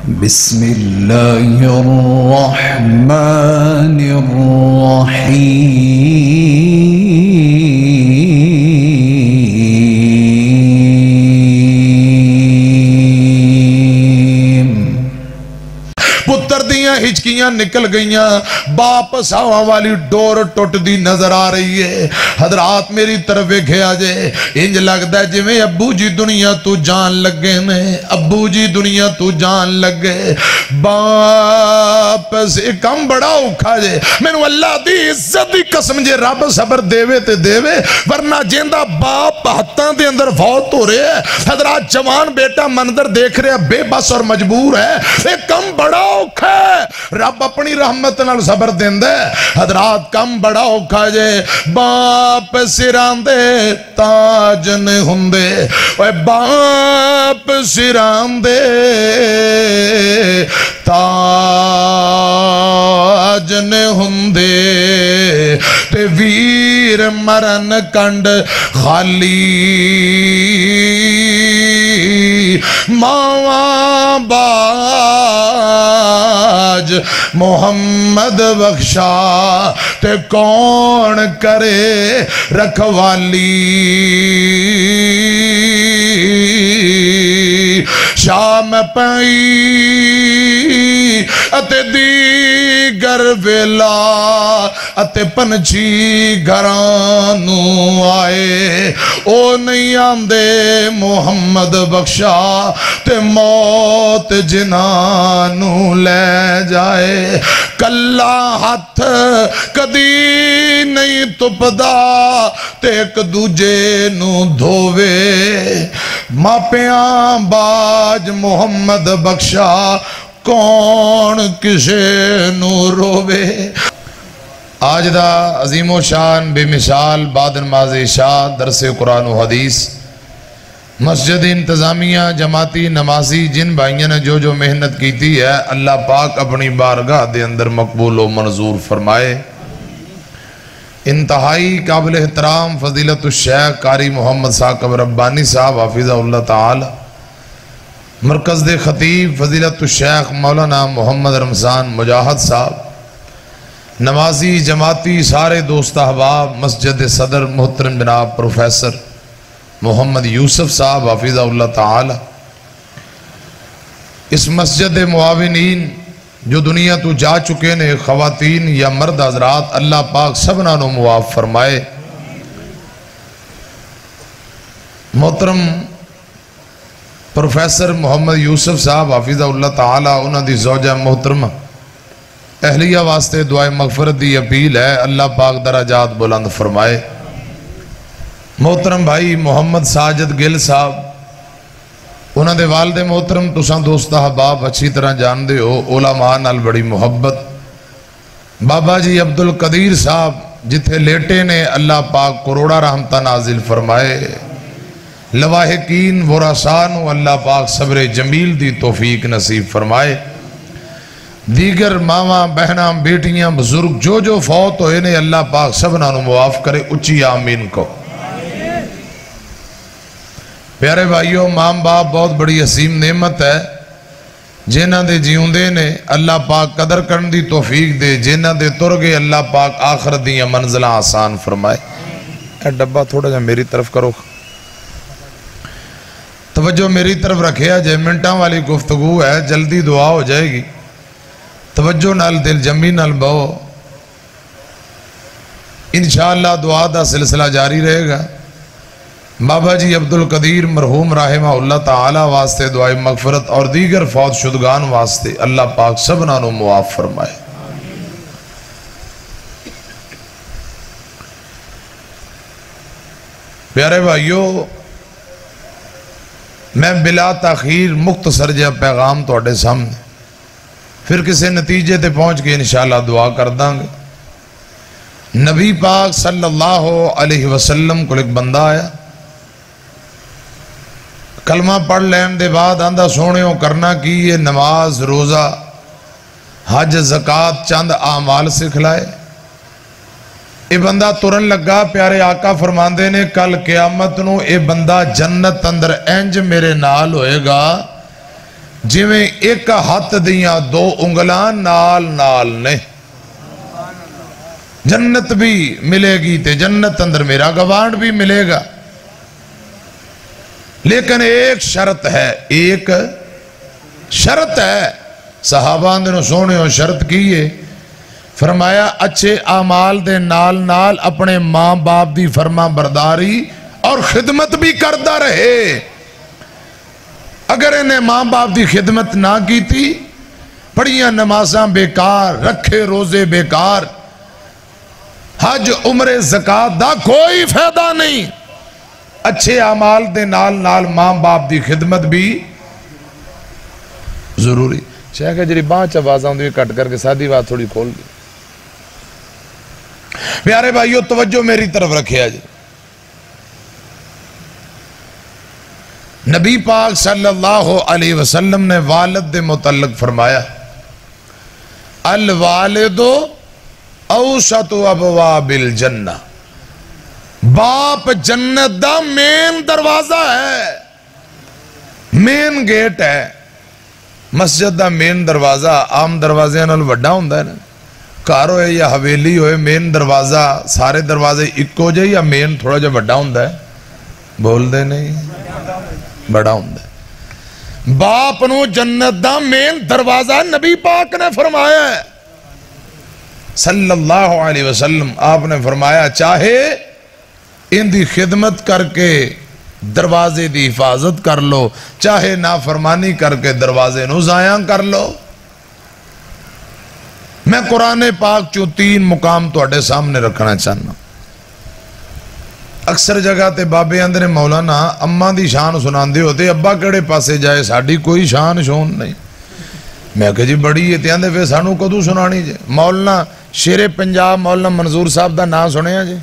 بسم اللہ الرحمن الرحیم۔ پتر دیاں ہچکیاں نکل گئیاں، باپ ساواں والی ڈور ٹوٹ دی نظر آ رہی ہے۔ حضرات میری طرف گھیا جے، انج لگتا ہے جویں ابو جی دنیا تو جان لگے نے، ابو جی دنیا تو جان لگے۔ باپ سے کم بڑا اوکھا جے، مینوں اللہ دی عزت دی قسم جے رب صبر دیوے تے دیوے، ورنہ جیندہ باپ ہتھاں دے اندر فوت ہو رہے ہیں۔ حضرات جوان بیٹا منظر دیکھ رہے ہیں، بے بس اور مجبور ہے، ایک کم بڑا اوکھا ہے، رب اپنی رحمت نال صبر دیندے۔ حضرات کم بڑا اوکھا جے، باپ سران دے تاج نے ہوندے، اوے باپ سران دے تاج نے ہوندے، تے ویر مرن کنڈ خالی، ماواں باج محمد بخشا، تے کون کرے رکھوالی۔ شام پئی اتے دیگر ویلا، اتے پنچھی گھرانو آئے، او نہیں آندے محمد بخشا، تے موت جنانو لے جائے۔ کلا ہاتھ کدی نہیں تپدا، تے ایک دوجے نو دھووے، ماپیاں باج محمد بخشا، کون کسے نو رووے۔ آج دا عظیم و شان بے مثال بعد نماز عشاء درس قرآن و حدیث، مسجد انتظامیہ جماعتی نمازی جن بھائیوں نے جو محنت کیتی ہے، اللہ پاک اپنی بارگاہ دے اندر مقبول و منظور فرمائے۔ انتہائی قابل احترام فضیلت الشیخ قاری محمد ثاقب ربانی صاحب حافظہ اللہ تعالی، مرکز دے خطیب فضیلت الشیخ مولانا محمد رمضان مجاہد صاحب، نمازی جماعتی سارے دوست احباب، مسجد صدر محترم جناب پروفیسر محمد یوسف صاحب حافظہ اللہ تعالی، اس مسجد معاونین جو دنیا تو جا چکے نے، خواتین یا مرد حضرات، اللہ پاک سبنا نو معاف فرمائے۔ محترم پروفیسر محمد یوسف صاحب حافظہ اللہ تعالی، انہاں دی زوجہ محترمہ اہلیہ واسطے دعائے مغفرت دی اپیل ہے، اللہ پاک درجات بلند فرمائے۔ محترم بھائی محمد ساجد گل صاحب، انہاں دے والد محترم تساں دوست احباب اچھی طرح جان دے ہو، علماء نال بڑی محبت۔ بابا جی عبدالقدیر صاحب جتھے لیٹے نے، اللہ پاک کروڑا رحمتہ نازل فرمائے۔ لواحقین ورثانو اللہ پاک صبر جمیل دی توفیق نصیب فرمائے۔ دیگر ماواں بہناں بیٹیاں بزرگ جو فوت ہوئے نے، اللہ پاک سبنا نو معاف کرے، اچھی آمین کو۔ پیارے بھائیوں، ماں باپ بہت بڑی عظیم نعمت ہے، جنہاں دے جیوندے نے اللہ پاک قدر کرن دی توفیق دے، جنہاں دے ترگے اللہ پاک آخرت دی منزلہ آسان فرمائے۔ اے ڈبہ تھوڑا جا میری طرف کرو، توجہ میری طرف رکھے، جے منٹاں والی گفتگو ہے، جلدی دعا ہو جائے گی، توجہ نال دل جمی نال بہو، انشاءاللہ دعا دا سلسلہ جاری رہے گا۔ بابا جی عبدالقدیر مرحوم رحمہ اللہ تعالی واسطے دعائے مغفرت اور دیگر فوت شدگان واسطے اللہ پاک سبنا نو معاف فرمائے۔ پیارے بھائیو، میں بلا تاخیر مختصر جا پیغام توڑے سامنے، پھر کسی نتیجے تے پہنچ کے انشاءاللہ دعا کر داں گے۔ نبی پاک صلی اللہ علیہ وسلم کو ایک بندہ آیا، کلمہ پڑھ لین دے بعد آندھا سونےوں کرنا کی، یہ نماز روزہ حج زکاة چند اعمال سکھلائے۔ اے بندہ ترن لگا، پیارے آقا فرماندے نے کل قیامت نو اے بندہ جنت اندر انج میرے نال ہوئے گا جویں ایک ہاتھ دیاں دو انگلان نال نال نے جنت بھی ملے گی تے جنت اندر میرا گوانڈ بھی ملے گا، لیکن ایک شرط ہے، ایک شرط ہے۔ صحابہ نے سونے ہو شرط کیے، فرمایا اچھے اعمال دے نال نال اپنے ماں باپ دی فرما برداری اور خدمت بھی کردہ رہے۔ اگر انہیں ماں باپ دی خدمت نہ کی تھی، پڑھیاں نمازاں بیکار، رکھے روزے بیکار، حج عمرے زکاة دا کوئی فائدہ نہیں۔ اچھے اعمال دے نال نال ماں باپ دی خدمت بھی ضروری۔ شیخ کہ جری بانچ آوازاں دی کٹ کر کے سادھی بات تھوڑی کھول دی۔ پیارے بھائیو توجہ میری طرف رکھے آج، نبی پاک صلی اللہ علیہ وسلم نے والد دے متعلق فرمایا الوالد اوسط ابواب الجنہ، باپ جنت دا مین دروازہ ہے، مین گیٹ ہے۔ مسجد دا مین دروازہ عام دروازے نال وڈا ہوندا ہے نا، گھر ہوئے یا حویلی ہوئے مین دروازہ سارے دروازے اکو جے یا مین تھوڑا جا وڈا ہوندا ہے؟ بول دے نہیں، بڑا ہوندا ہے۔ باپ نو جنت دا مین دروازہ نبی پاک نے فرمایا ہے صلی اللہ علیہ وسلم۔ آپ نے فرمایا چاہے ان دی خدمت کر کے دروازے دی حفاظت کر لو، چاہے نافرمانی کر کے دروازے نو ضائع کر لو۔ میں قرآن پاک چو 3 مقام توڑے سامنے رکھنا چاہنا۔ اکثر جگہ تے بابے اندر مولانا اماں دی شان سنان دے ہوتے، ابا کڑے پاسے جائے ساڑھی کوئی شان شون نہیں۔ میں کہا جی بڑی ہے تیاندے پہ سانو کدو سنانی جے؟ مولانا شیر پنجاب مولانا منظور صاحب دا نام سنے ہیں جی؟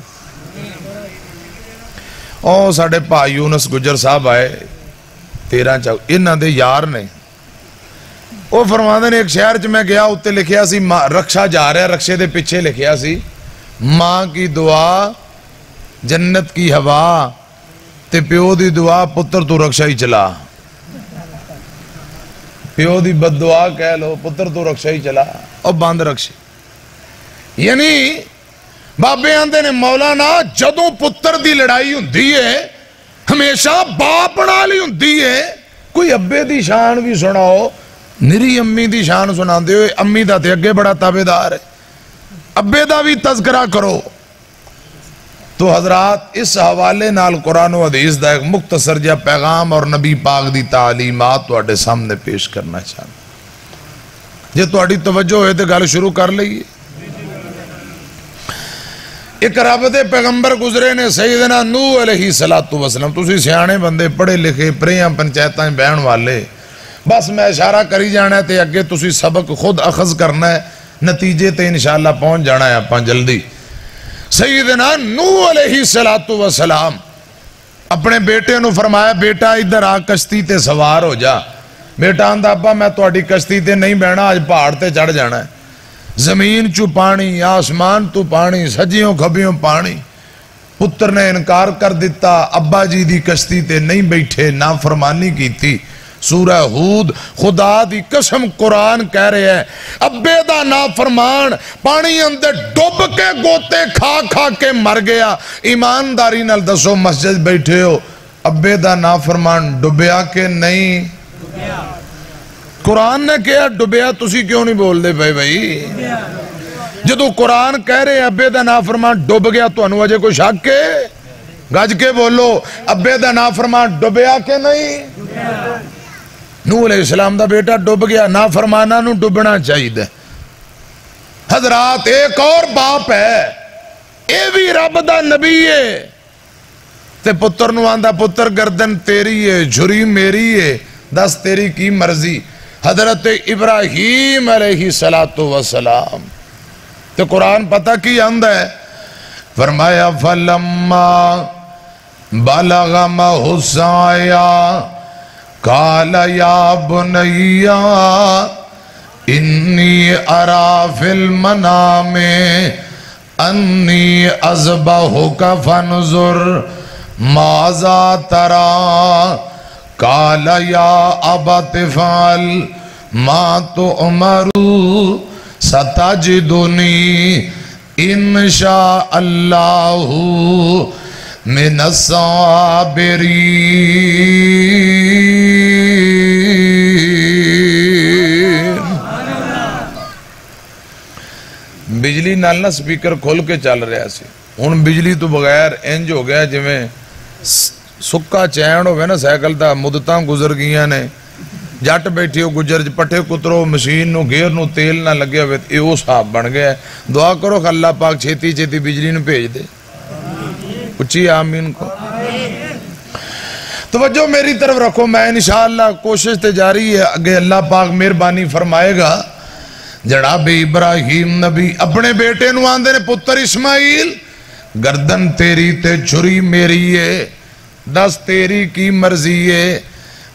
او ساڑھے پا یونس گجر صاحب آئے 13 چاو انہاں دے یار نے، او فرماندے نے ایک شہر چ میں گیا اتے لکھیا سی رکشہ جا رہا ہے، رکشے دے پیچھے لکھیا سی ماں کی دعا جنت کی ہوا تے پیو دی دعا پتر تو رکشہ ہی چلا، پیو دی بد دعا کہہ لو پتر تو رکشہ ہی چلا اور باندھ رکشے۔ یعنی بابے آندے نے مولانا جدوں پتر دی لڑائی ہوندی ہے ہمیشہ باپ نال ہی ہوندی ہے، کوئی ابے دی شان بھی سناؤ، نری امی دی شان سنا دے ہوئے، امی دا تے اگے بڑا تابعدار ہے، ابے دا بھی تذکرہ کرو۔ تو حضرات اس حوالے نال قرآن و حدیث دا ایک مختصر جا پیغام اور نبی پاک دی تعلیمات توڑے سامنے پیش کرنا چاہتا۔ جے توڑی توجہ ہوئے تے گل شروع کر لئیے۔ ایک رب دے پیغمبر گزرے نے سیدنا نوح علیہ السلام، تسی سیانے بندے پڑھے لکھے پریاں پنچایتاں بہن والے، بس میں اشارہ کری جانا ہے تے اگے تسی سبق خود اخذ کرنا ہے، نتیجے تے انشاءاللہ پہنچ جانا ہے اپاں جلدی۔ سیدنا نوح علیہ السلام اپنے بیٹے نو فرمایا بیٹا ادھر آ کشتی تے سوار ہو جا۔ بیٹا آندہ ابا میں توڑی کشتی تے نہیں بہنا، آج پہاڑ تے چڑھ جانا ہے، زمین چو پانی آسمان تو پانی سجیوں کھبیوں پانی۔ پتر نے انکار کر دیتا، ابا جی دی کشتی تے نہیں بیٹھے، نافرمانی کی تھی۔ سورہ ہود خدا دی قسم قرآن کہہ رہے ہیں ابے دا نافرمان پانی اندر ڈوب کے گوتے کھا کھا کے مر گیا۔ ایمانداری نال دسو مسجد بیٹھے ہو، ابے دا نافرمان ڈوبیا کہ نہیں؟ قرآن نے کہا ڈوبیا، تسی کیوں نہیں بول دے بھائی؟ جدو قرآن کہہ رہے ابے دا نافرمان ڈوب گیا تو انو اجے کوئی شک کے گج کے بولو ابے دا نافرمان ڈوبیا کہ نہیں؟ نوح علیہ السلام دا بیٹا ڈوب گیا، نافرمانہ نو ڈوبنا چاہیے۔ حضرات ایک اور باپ ہے، اے بھی رب دا نبی ہے، تے پتر نو آندہ پتر گردن تیری ہے جھری میری ہے، دس تیری کی مرضی۔ حضرت ابراہیم علیہ السلام تے قرآن پتہ کی آندہ ہے، فرمایا فَلَمَّا بَلَغَ مَعَهُ السَّعْيَ قال یا بنی انی ارا فی المنام انی اذبحک فانظر ماذا تری قال یا ابت افعل ما تؤمر ستجدنی انشاء اللہ من الصابرین۔ بجلی نال نہ سپیکر کھول کے چل رہا سی، ہن بجلی تو بغیر انج ہو گیا جی میں سکا چین ہوئے نا سائیکل دا، مدتاں گزر گیاں نے، جٹ بیٹھی ہو گجر پٹھے کترو مشین نو گیر نو تیل نہ لگے ہوئے، یہ وہ صاحب بن گیا ہے۔ دعا کرو کہ اللہ پاک چھیتی چھیتی بجلی نو بھیج دے، اچھی آمین کو۔ توجہ میری طرف رکھو، میں انشاءاللہ کوشش تے جاری ہے، اگے اللہ پاک مہربانی فرمائے گا۔ جناب ابراہیم نبی اپنے بیٹے نو آندے نے پتر اسماعیل، گردن تیری تے چھری میری ہے، دس تیری کی مرضی ہے۔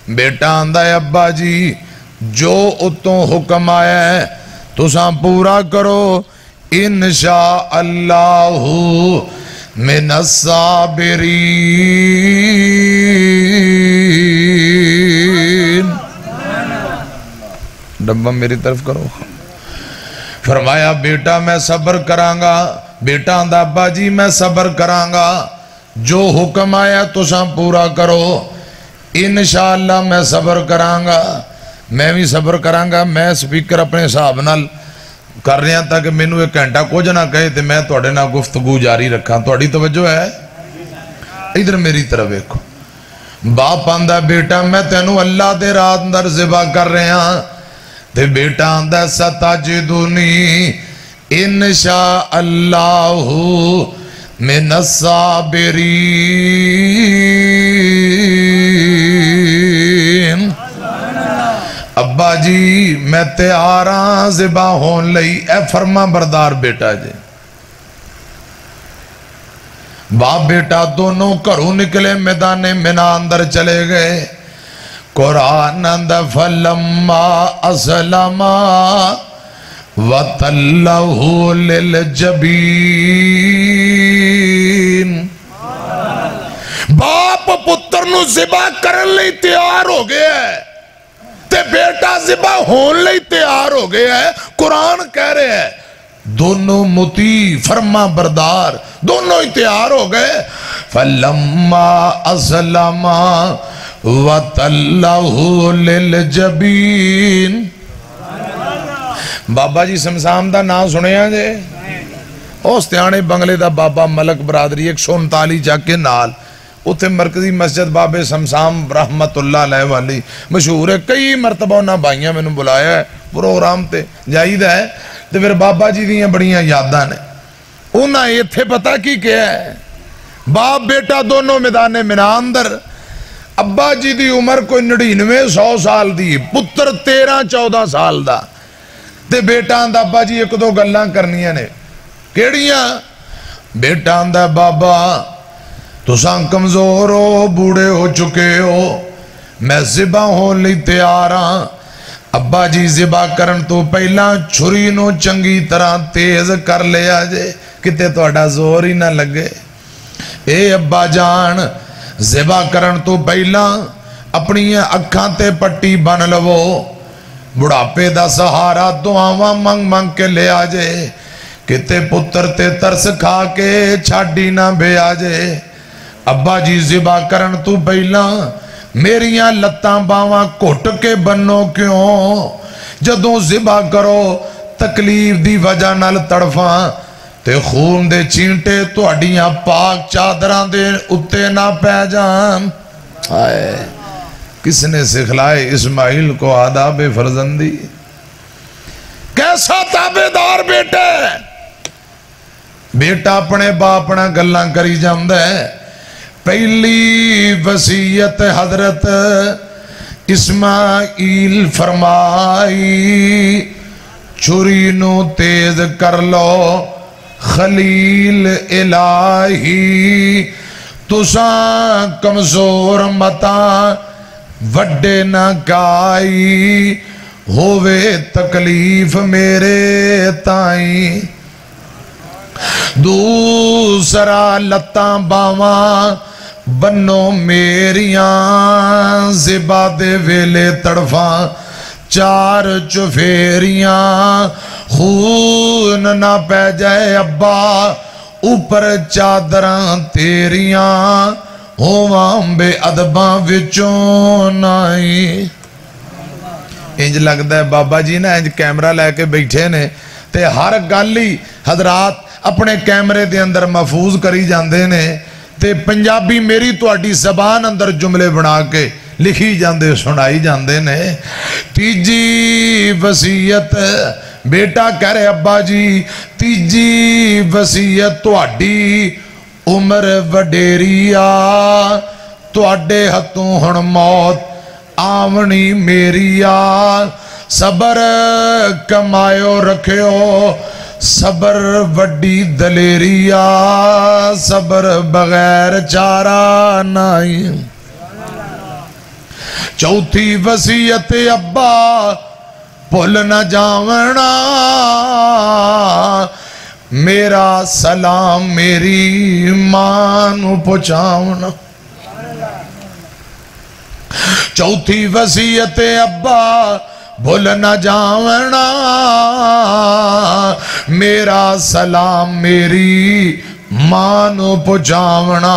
بیٹا آندہ ہے ابا جی جو اتوں حکم آیا ہے تساں پورا کرو، انشاءاللہ من الصابرین۔ ڈبہ میری طرف کرو۔ فرمایا بیٹا میں صبر کرانگا، بیٹا آندہ ابا جی میں صبر کرانگا، جو حکم آیا تساں پورا کرو، انشاءاللہ میں صبر کرانگا، میں بھی صبر کرانگا۔ میں سپیکر اپنے حساب نال کر رہے ہیں تاکہ میں نے ایک گھنٹہ کچھ نہ کہے تو میں توڑے نہ گفتگو جاری رکھا۔ توڑی توجہ ہے؟ ادھر میری طرف ایک باپ آندہ بیٹا میں تینوں اللہ دے رات اندر ذبح کر رہے ہیں، تے بیٹا آندہ ستجدنی انشاءاللہ من الصابرین۔ ابا جی میں تیاراں ذبح ہون لئی، اے فرما بردار بیٹا جی۔ باپ بیٹا دونوں گھروں نکلے، میدان منہ اندر چلے گئے۔ قرآن اندر فلما اسلما وَتَلَّهُ لِلْجَبِينِ۔ باپ پتر نو ذبح کرن لئی تیار ہو گیا ہے، تے بیٹا ذبح ہون لئی تیار ہو گیا ہے۔ قرآن کہہ رہے ہیں دونوں مطیع فرما بردار، دونوں ہی تیار ہو گئے۔ فَلَمَّا أَسْلَمَا وَتَلَّهُ لِلْجَبِينِ۔ بابا جی سمسام دا نام سنے ہیں جے؟ اوستیانے بنگلے دا بابا ملک برادری 139 جاگ کے نال، اتھے مرکزی مسجد بابے سمسام رحمت اللہ علیہ والی مشہور ہے۔ کئی مرتبہ انہاں بھائیاں میں نے بلایا ہے پروگرام تے جائید ہے، تو پھر بابا جی دیاں بڑیاں یاداں نے۔ انہاں یہ تھے پتہ کی کیا ہے؟ باپ بیٹا دونوں میدان منہ اندر، ابا جی دی عمر کوئی 99-100 سال دی، پتر 13-14 سال دا، تے بیٹا آندہ ابا جی ایک دو گلاں کرنیاں نے۔ کیڑیاں؟ بیٹا آندہ بابا تساں کمزور ہو، بوڑے ہو چکے ہو، میں ذبح ہون لئی تیار ہاں۔ ابا جی ذبح کرن تو پہلا چھری نو چنگی طرح تیز کر لیا جے، کتے توڑا زور ہی نہ لگے۔ اے ابا جان ذبح کرن تو پہلا اپنی اکھاں تے پٹی بن لو، بڑھاپے دا سہارا دعاواں منگ منگ کے لے آجے، کتے پتر تے ترس کھا کے چھاڑی نہ بے آجے۔ ابا جی ذبح کرن تو پہلا میریاں لتاں باواں گھٹ کے بنو کیوں؟ جدوں ذبح کرو تکلیف دی وجہ نال تڑفاں تے خون دے چینٹے تہاڈیاں پاک چادراں دے اتے نہ پہ جان۔ آئے کس نے سکھلائے اسماعیل کو آداب فرزندی؟ کیسا تابعدار بیٹا ہے؟ بیٹا اپنے باپ نہ گلاں کری جاندہ ہے۔ پہلی وصیت حضرت اسماعیل فرمائی، چھری نو تیز کر لو خلیل الہی، تساں کمزور متاں وڈے نہ کائی، ہووے تکلیف میرے تائیں۔ دوسرا لتاں باواں بنو میریاں زبا دے ویلے تڑفاں چار چفیریاں خون نہ پہ جائے ابا اوپر چادراں تیریاں ہوواں بے ادباں وچوں نائی انج لگتا ہے بابا جی نا انج کیمرہ لے کے بیٹھے نے تے ہر گالی حضرات اپنے کیمرے دے اندر محفوظ کری جاندے نے تے پنجابی میری تواڈی زبان اندر جملے بنا کے لکھی جاندے سنائی جاندے نے تیجی وصیت بیٹا کہہ رہے ابا جی تیجی وصیت تواڈی عمر وڈیری آ تواڈے ہتھوں ہن موت آونی میری آ صبر کمایو رکھیو صبر وڈی دلیری آ صبر بغیر چارہ نائی چوتھی وصیت ابا بھول نہ جاونا میرا سلام میری ماں نو پہنچاونا چوتھی وصیت ابا بھول نہ جاونا میرا سلام میری ماں نو پہنچاونا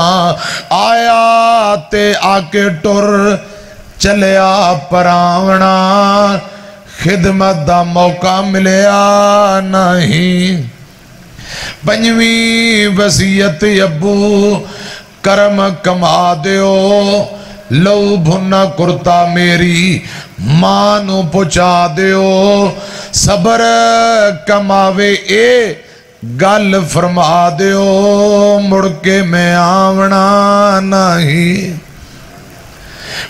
آیا تے آکے ٹر چلیا پراونا خدمت دا موقع ملیا نہیں پنجویں وصیت ابو کرم کما دیو لو بھنا کرتا میری ماں نو پہنچا دیو صبر کماوے اے گل فرما دیو مڑ کے میں آونا نہیں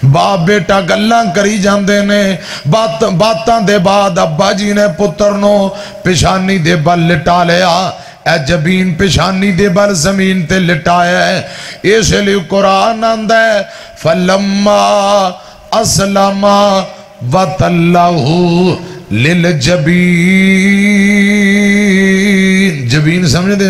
باپ بیٹا گلاں کری جاندے نے باتاں دے بعد ابا جی نے پتر نو پیشانی دے بل لٹا لیا اے جبین پیشانی دے بل زمین تے لٹایا ہے اس لیے قرآن آندہ ہے فَلَمَّا أَسْلَمَا وَتَلَّهُ لِلْجَبِين جبین سمجھ دے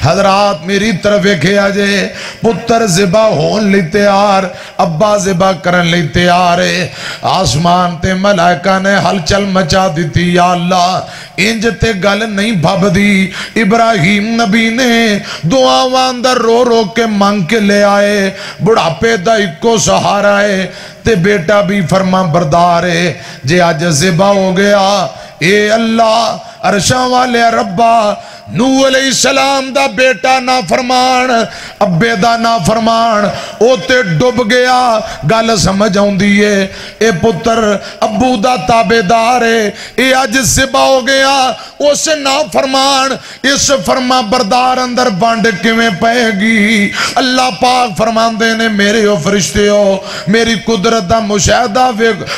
حضرات میری طرف ایکھے آجے پتر زبا ہون لی تیار ابا زبا کرن لی تیار ہے آسمان تے ملائکہ نے ہلچل مچا دیتی یا اللہ انج تے گل نہیں بھب دی ابراہیم نبی نے دعاواں اندر رو رو کے مانگ کے لے آئے بڑھاپے دا اکو سہارا ہے تے بیٹا بھی فرما بردار ہے جے آج زبا ہو گیا اے اللہ عرشاں والے ربا نوح علیہ السلام دا بیٹا نا فرمان ابے دا نا فرمان او تے ڈب گیا گل سمجھ آؤں دیئے اے پتر ابو دا تابدار ہے اے آج زبا ہو گیا اس نا فرمان اس فرما بردار اندر بانڈ کیویں پہے گی اللہ پاک فرمان دینے میرے او فرشتے ہو میری قدرت دا مشاہدہ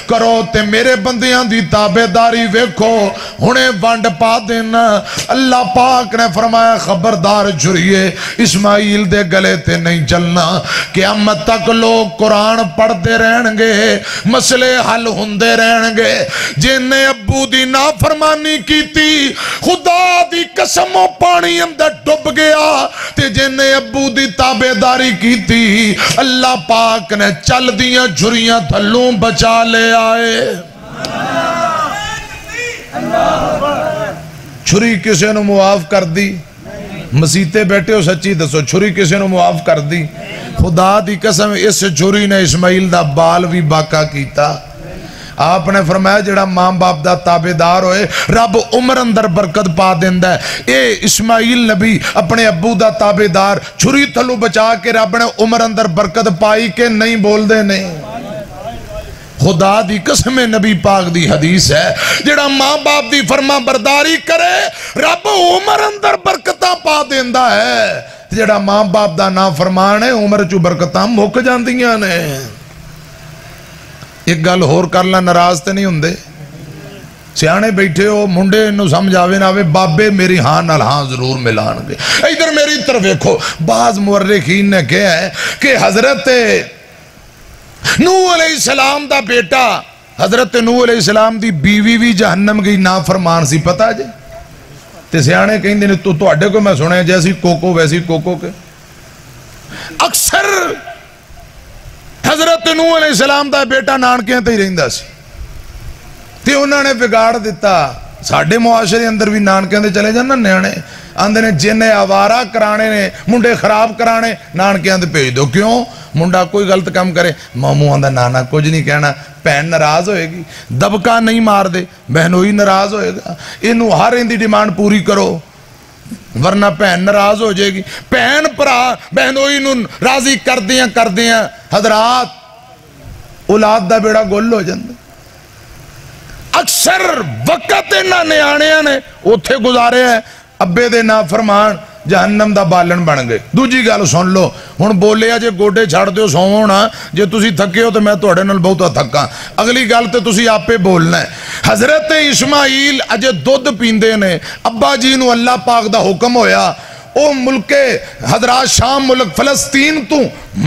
کرو تے میرے بندیاں دی تابداری ویکھو ہنے بانڈ پا دینا اللہ پاک نے فرمایا خبردار جھریے اسماعیل دے گلے تے نہیں چلنا قیامت تک لوگ قرآن پڑھتے رہن گے مسئلے حل ہوندے رہن گے جنہیں ابو دی نافرمانی کی تھی خدا دی قسم و پانی اندر ڈب گیا تے جنہیں ابو دی تابداری کی تھی اللہ پاک نے چل دیاں جھریاں تھلوں بچا لے آئے چھری کسے نو معاف کر دی مسیتے بیٹھے ہو سچی دسو چھری کسے نو معاف کر دی خدا دی قسم اس چھری نے اسماعیل دا بال بھی باقا کیتا آپ نے فرمایا جڑا ماں باپ دا تابدار ہوئے رب عمر اندر برکت پا دیندہ ہے اے اسماعیل نبی اپنے ابو دا تابدار چھری تھلو بچا کے رب نے عمر اندر برکت پائی کہ نہیں بول دے نہیں خدا دی قسم نبی پاک دی حدیث ہے جڑا ماں باپ دی فرما برداری کرے رب عمر اندر برکتاں پا دیندہ ہے جڑا ماں باپ دا نا فرمان ہے عمر چو برکتاں مک جاندیاں نے ایک گل ہور کرلا ناراض تے نہیں ہوندے سیانے بیٹھے ہو منڈے انہوں سمجھاوے ناوے بابے میری ہاں نال ہاں ضرور ملان گے ادھر میری طرف دیکھو بعض مورخین نے کہا ہے کہ حضرت نوح علیہ السلام دا بیٹا حضرت نوح علیہ السلام دی بیوی بھی جہنم گئی نافرمان سی پتا جے تے سیانے کہیں دینے تو اڈے کو میں سنے جیسی کوکو ویسی کوکو کے اکثر حضرت نوح علیہ السلام دا بیٹا نانکیاں تے ہی رہندا سی تے انہوں نے بگاڑ دیتا ساڑھے معاشرے اندر بھی نانکیاں تے چلے جانا نیانے آندھے نے جن آوارہ کرانے نے منڈے خراب کرانے نانکیاں تے بھیج دو کیوں منڈا کوئی غلط کام کرے ماموں آندھا نانا کچھ نہیں کہنا پہن ناراض ہوئے گی دبکا نہیں مار دے بہنوئی ناراض ہوئے گا انہوں ہر اندی ڈیمانڈ پوری کرو ورنہ پہن ناراض ہو جائے گی پہن پرا بہنوئی نوں راضی کر دیاں حضرات اولاد دا بیڑا گل ہو جاندے اکثر وقت انہاں نیانیاں نے اوتھے گزارے ہیں ابے دے نافرمان جہنم دا بالن بن گئے دوجی گل سن لو ہن بولیا جے گوڈے چھڑ دیو سونا جے تسی تھکے ہو تو میں تواڈے نال بہتا تھکاں اگلی گل تے تسی آپے بولنا ہے حضرت اسماعیل اجے دودھ پیندے نے ابا جی نو اللہ پاک دا حکم ہویا او ملک حضرات شام ملک فلسطین تو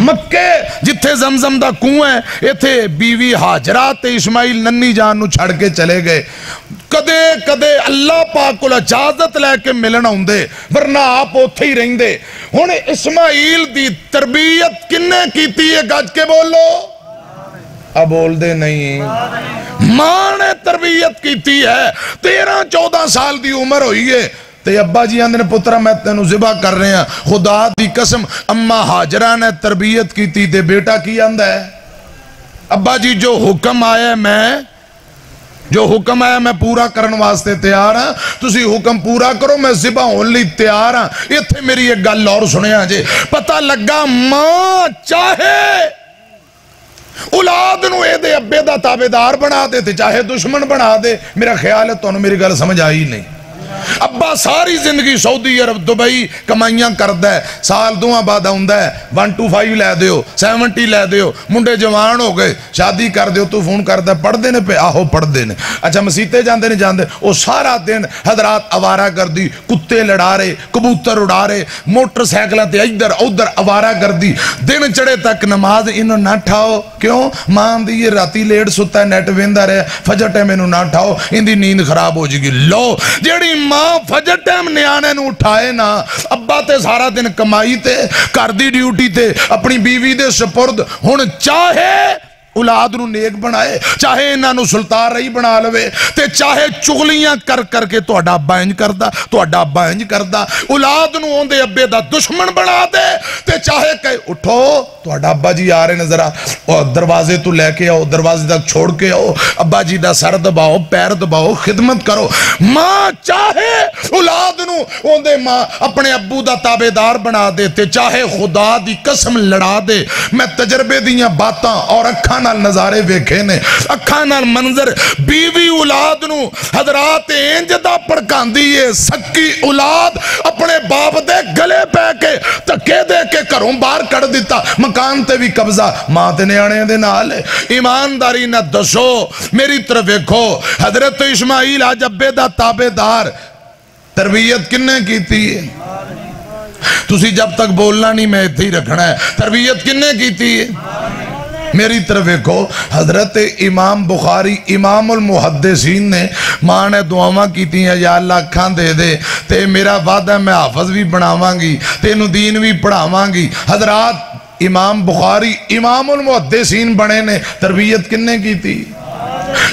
مکے جتھے زمزم دا کنواں ہے ایتھے بیوی ہاجرہ تے اسماعیل ننی جان نو چھڑ کے چلے گئے کدے کدے اللہ پاک کو اجازت لے کے ملنا ہوندے ورنہ آپ اوتھے ہی رہندے ہن اسماعیل دی تربیت کنے کیتی ہے گج کے بولو اب بول دے نہیں ماں نے تربیت کیتی ہے 13-14 سال دی عمر ہوئی ہے تے ابا جی آندھے نے پترہ میں تینو ذبح کر رہے ہیں خدا دی قسم اما حاجرہ نے تربیت کی تھی تے بیٹا کی آندھا ہے ابا جی جو حکم آیا میں پورا کرن واسطے تیار ہاں تسی حکم پورا کرو میں ذبح ہون لی تیار ہاں یہ تھے میری ایک گل اور سنیا جے پتہ لگا ماں چاہے اولاد نو اے دے ابے دا تابدار بنا دے تے چاہے دشمن بنا دے میرا خیال ہے تو انہوں میری گل سمجھ آئی نہیں ابا ساری زندگی سعودی عرب دبئی کمائیاں کردہ ہے سال دوہاں بعد ہوندہ ہے 125 لے دیو 70 لے دیو منڈے جوان ہو گئے شادی کر دیو تو فون کردہ پڑھ دینے پہ آہو پڑھ دینے اچھا مسیطے جاندے وہ سارا دن حضرات آوارہ گردی کتے لڑا رہے کبوتر اڑا رہے موٹر سیکلہ تے ادھر آوارہ گردی دن چڑے تک نماز انہوں نہ ٹھاؤ کیوں ماں دی یہ راتی لیٹ ستا ہے نیٹ ویندہ رہے فجر ٹائم انہوں نہ ٹھاؤ ان دی نیند خراب ہو جگی لو جیڑی ماں فجر ٹائم نیانے نو اٹھائے نا ابا تے سارا دن کمائی تے کر دی ڈیوٹی تے اپنی بیوی دے سپرد ہن چاہے اولاد نو نیک بنائے چاہے انہاں نو سلطان رہی بنا لوے تے چاہے چغلیاں کر کے تو ابا انج کردہ اولاد نو ہوندے ابے دا دشمن بنا دے تے چاہے کہ اٹھو تو ابا جی آ رہے نظرہ دروازے تو لے کے آؤ دروازے تک چھوڑ کے آؤ ابا جی دا سر دباؤ پیر دباؤ خدمت کرو ماں چاہے اولاد نو ہوندے ماں اپنے ابو دا تابدار بنا دے تے چاہے خدا دی قسم لڑا دے میں تجربے دیاں باتاں اور اکھاں نال نظارے ویکھے نے اکھاں نال منظر بیوی اولاد نو حضرات انج دا پڑکاندی ہے سکی اولاد اپنے باپ دے گلے پہ کے تکے دے کے گھروں باہر کڑ دیتا مکان تے بھی قبضہ ماں تے نیانے دے نال ایمانداری نہ دسو میری طرف ویکھو حضرت اسماعیل آج ابے دا تابدار تربیت کنے کیتی ہے تسی جب تک بولنا نہیں میں اتھے ہی رکھنا ہے تربیت کنے کیتی ہے میری طرف ایکو حضرت امام بخاری امام المحدثین نے ماں نے دعاواں کیتی ہیں یا اللہ کھان دے دے تے میرا وعدہ میں حافظ بھی بناواں گی تینو دین بھی پڑھاواں گی حضرات امام بخاری امام المحدثین بنے نے تربیت کنے کی تھی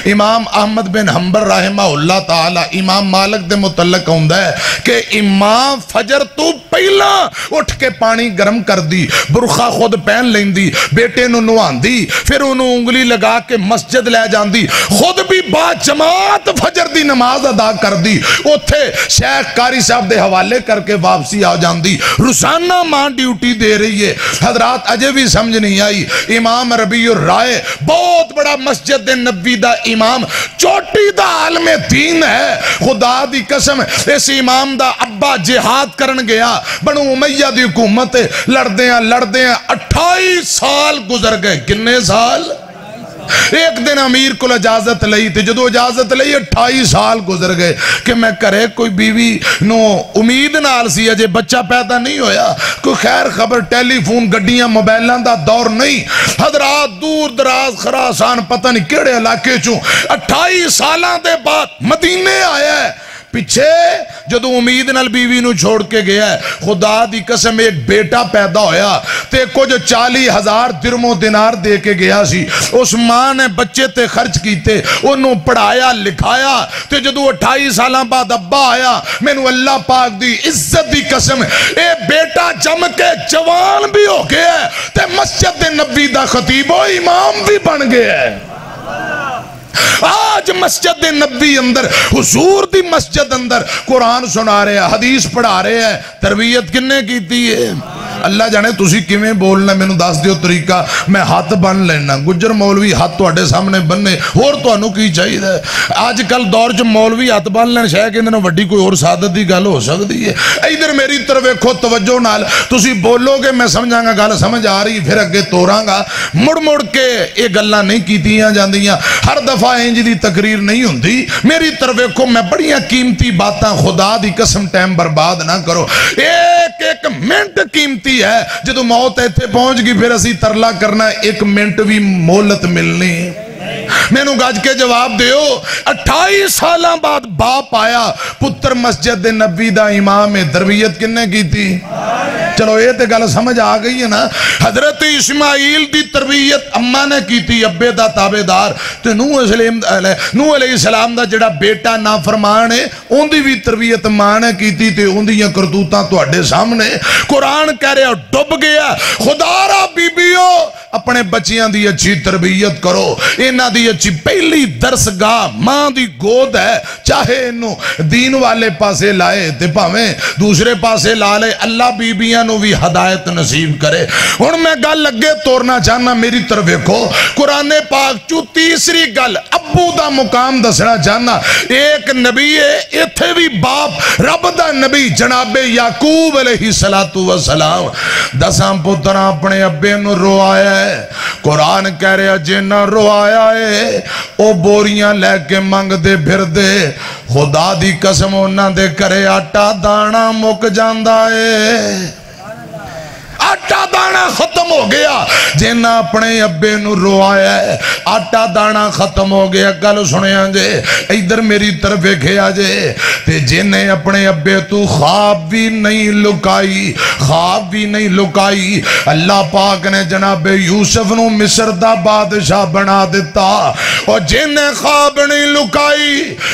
امام احمد بن حنبل رحمہ اللہ تعالی امام مالک دے متعلق ہوندہ ہے کہ امام فجر تو پہلا اٹھ کے پانی گرم کر دی برخہ خود پہن لین دی بیٹے نو نوان دی پھر انہوں انگلی لگا کے مسجد لے جان دی خود بھی با جماعت فجر دی نماز ادا کر دی اتھے شیخ قاری صاحب دے حوالے کر کے واپسی آ جان دی روزانہ ماں ڈیوٹی دے رہی ہے حضرات اجے بھی سمجھ نہیں آئی امام ربیع الرائے بہت بڑا مسجد نبوی دا امام چوٹی دا عالم دین ہے خدا دی قسم اس امام دا ابا جہاد کرن گیا بنو امیہ دی حکومت لڑدیاں 28 سال گزر گئے کنے سال ایک دن امیر کو اجازت لئی تھی جدو اجازت لئی 28 سال گزر گئے کہ میں کرے کوئی بیوی نو امید نال سی اجے بچہ پیدا نہیں ہویا کوئی خیر خبر ٹیلی فون گڈیاں موبائلان دا دور نہیں حضرات دور دراز خراسان پتہ نہیں کیڑے علاقے چوں 28 سالان دے بعد مدینے آیا ہے پیچھے جدو امید نال بیوی نو چھوڑ کے گیا ہے خدا دی قسم ایک بیٹا پیدا ہویا تے کچھ 40,000 درم و دینار دے کے گیا سی اس ماں نے بچے تے خرچ کیتے انہوں پڑھایا لکھایا تے جدو 28 سالاں بعد ابا آیا میں نو اللہ پاک دی عزت دی قسم اے بیٹا جم کے جوان بھی ہو گیا ہے تے مسجد نبی دا خطیب و امام بھی بن گیا ہے آج مسجد نبی اندر حضور دی مسجد اندر قرآن سنا رہے ہیں حدیث پڑھا رہے ہیں تربیت کنے کیتی ہے اللہ جانے تسی کیویں بولنا میں نو دس دیو طریقہ میں ہاتھ بن لینا گجر مولوی ہاتھ توڑے سامنے بننے اور تو انو کی چاہیے ہے آج کل دور جو مولوی ہاتھ بن لینا شاید کہ انہوں وڈی کوئی اور سعادت دی گل ہو سکتی ہے ادھر میری طرف ایکھو توجہ نال تسی بولو گے میں سمجھاں گا گل سمجھ آ رہی پھر اگے توراں گا مڑ کے یہ گلاں نہیں کیتیاں جاندیاں ہر دفعہ انج دی تقریر نہیں ہوندی میری طرف ایکھو میں بڑیاں قیمتی باتاں خدا دی قسم ٹائم برباد نہ کرو ایک منٹ قیمتی ہے جدو موت ایتھے پہنچ گئی پھر اسی ترلا کرنا ایک منٹ بھی مہلت ملنی میں نو گاج کے جواب دیو 28 سالاں بعد باپ آیا پتر مسجد نبی دا امام تربیت کنے کی تھی چلو یہ تے گل سمجھ آ گئی ہے نا حضرت اسماعیل دی تربیت اماں نے کی تھی ابے دا تابعدار تے نوح علیہ السلام دا جڑا بیٹا نافرمان ہے ان دی بھی تربیت ماں نے کی تھی تے ان دیاں کرتوتاں تواڈے سامنے قرآن کہہ رہا ڈب گیا خدا را بیبیو اپنے بچیاں دی اچھی تربیت کرو اینا دی اچھی پہلی درسگاہ ماں دی گود ہے چاہے انو دین والے پاسے لائے تے پاویں دوسرے پاسے لالے اللہ بیبیاں نو بھی ہدایت نصیب کرے اور میں گل لگے توڑنا چاہنا میری طرف ایکھو قرآن پاک چو تیسری گل ابو دا مقام دسنا چاہنا ایک نبی ہے ایتھے بھی باپ رب دا نبی جناب یعقوب علیہ السلام دساں پترہ اپنے ابے نو رو آیا ہے قرآن کہہ رہا جنہ رو آیا ہے او بوریاں لے کے مانگ دے پھر دے خدا دی قسم انہاں دے کرے آٹا دانا مک جاندہ ہے آٹا دانا ختم ہو گیا جنہ اپنے ابے نو رو آیا ہے آٹا دانا ختم ہو گیا گل سنیا جے ادھر میری طرف کھیا جے تے جنہ اپنے ابے تو خواب بھی نہیں لکائی خواب بھی نہیں لکائی اللہ پاک نے جناب یوسف نو مصر دا بادشاہ بنا دیتا اور جنہ خواب نہیں لکائی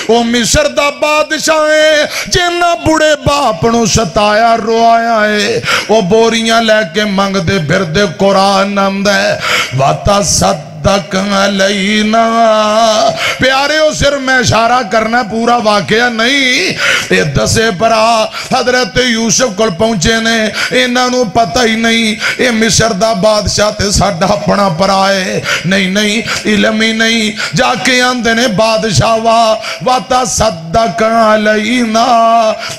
وہ مصر دا بادشاہ ہے جنہ بڑے باپ نو ستایا رو آیا ہے وہ بوریاں لے کے مانگ دے پھر دے قرآن نام دے وَتَصَدَّقْ عَلَيْنَا پیارے ہو صرف میں اشارہ کرنا پورا واقعہ نہیں یہ دسے پرا حضرت یوسف کل پہنچے نے انہاں نو پتہ ہی نہیں یہ مصر دا بادشاہ تے ساڈا اپنا پرا ہے نہیں علم ہی نہیں جا کے آندے نے بادشاہ وَتَصَدَّقْ عَلَيْنَا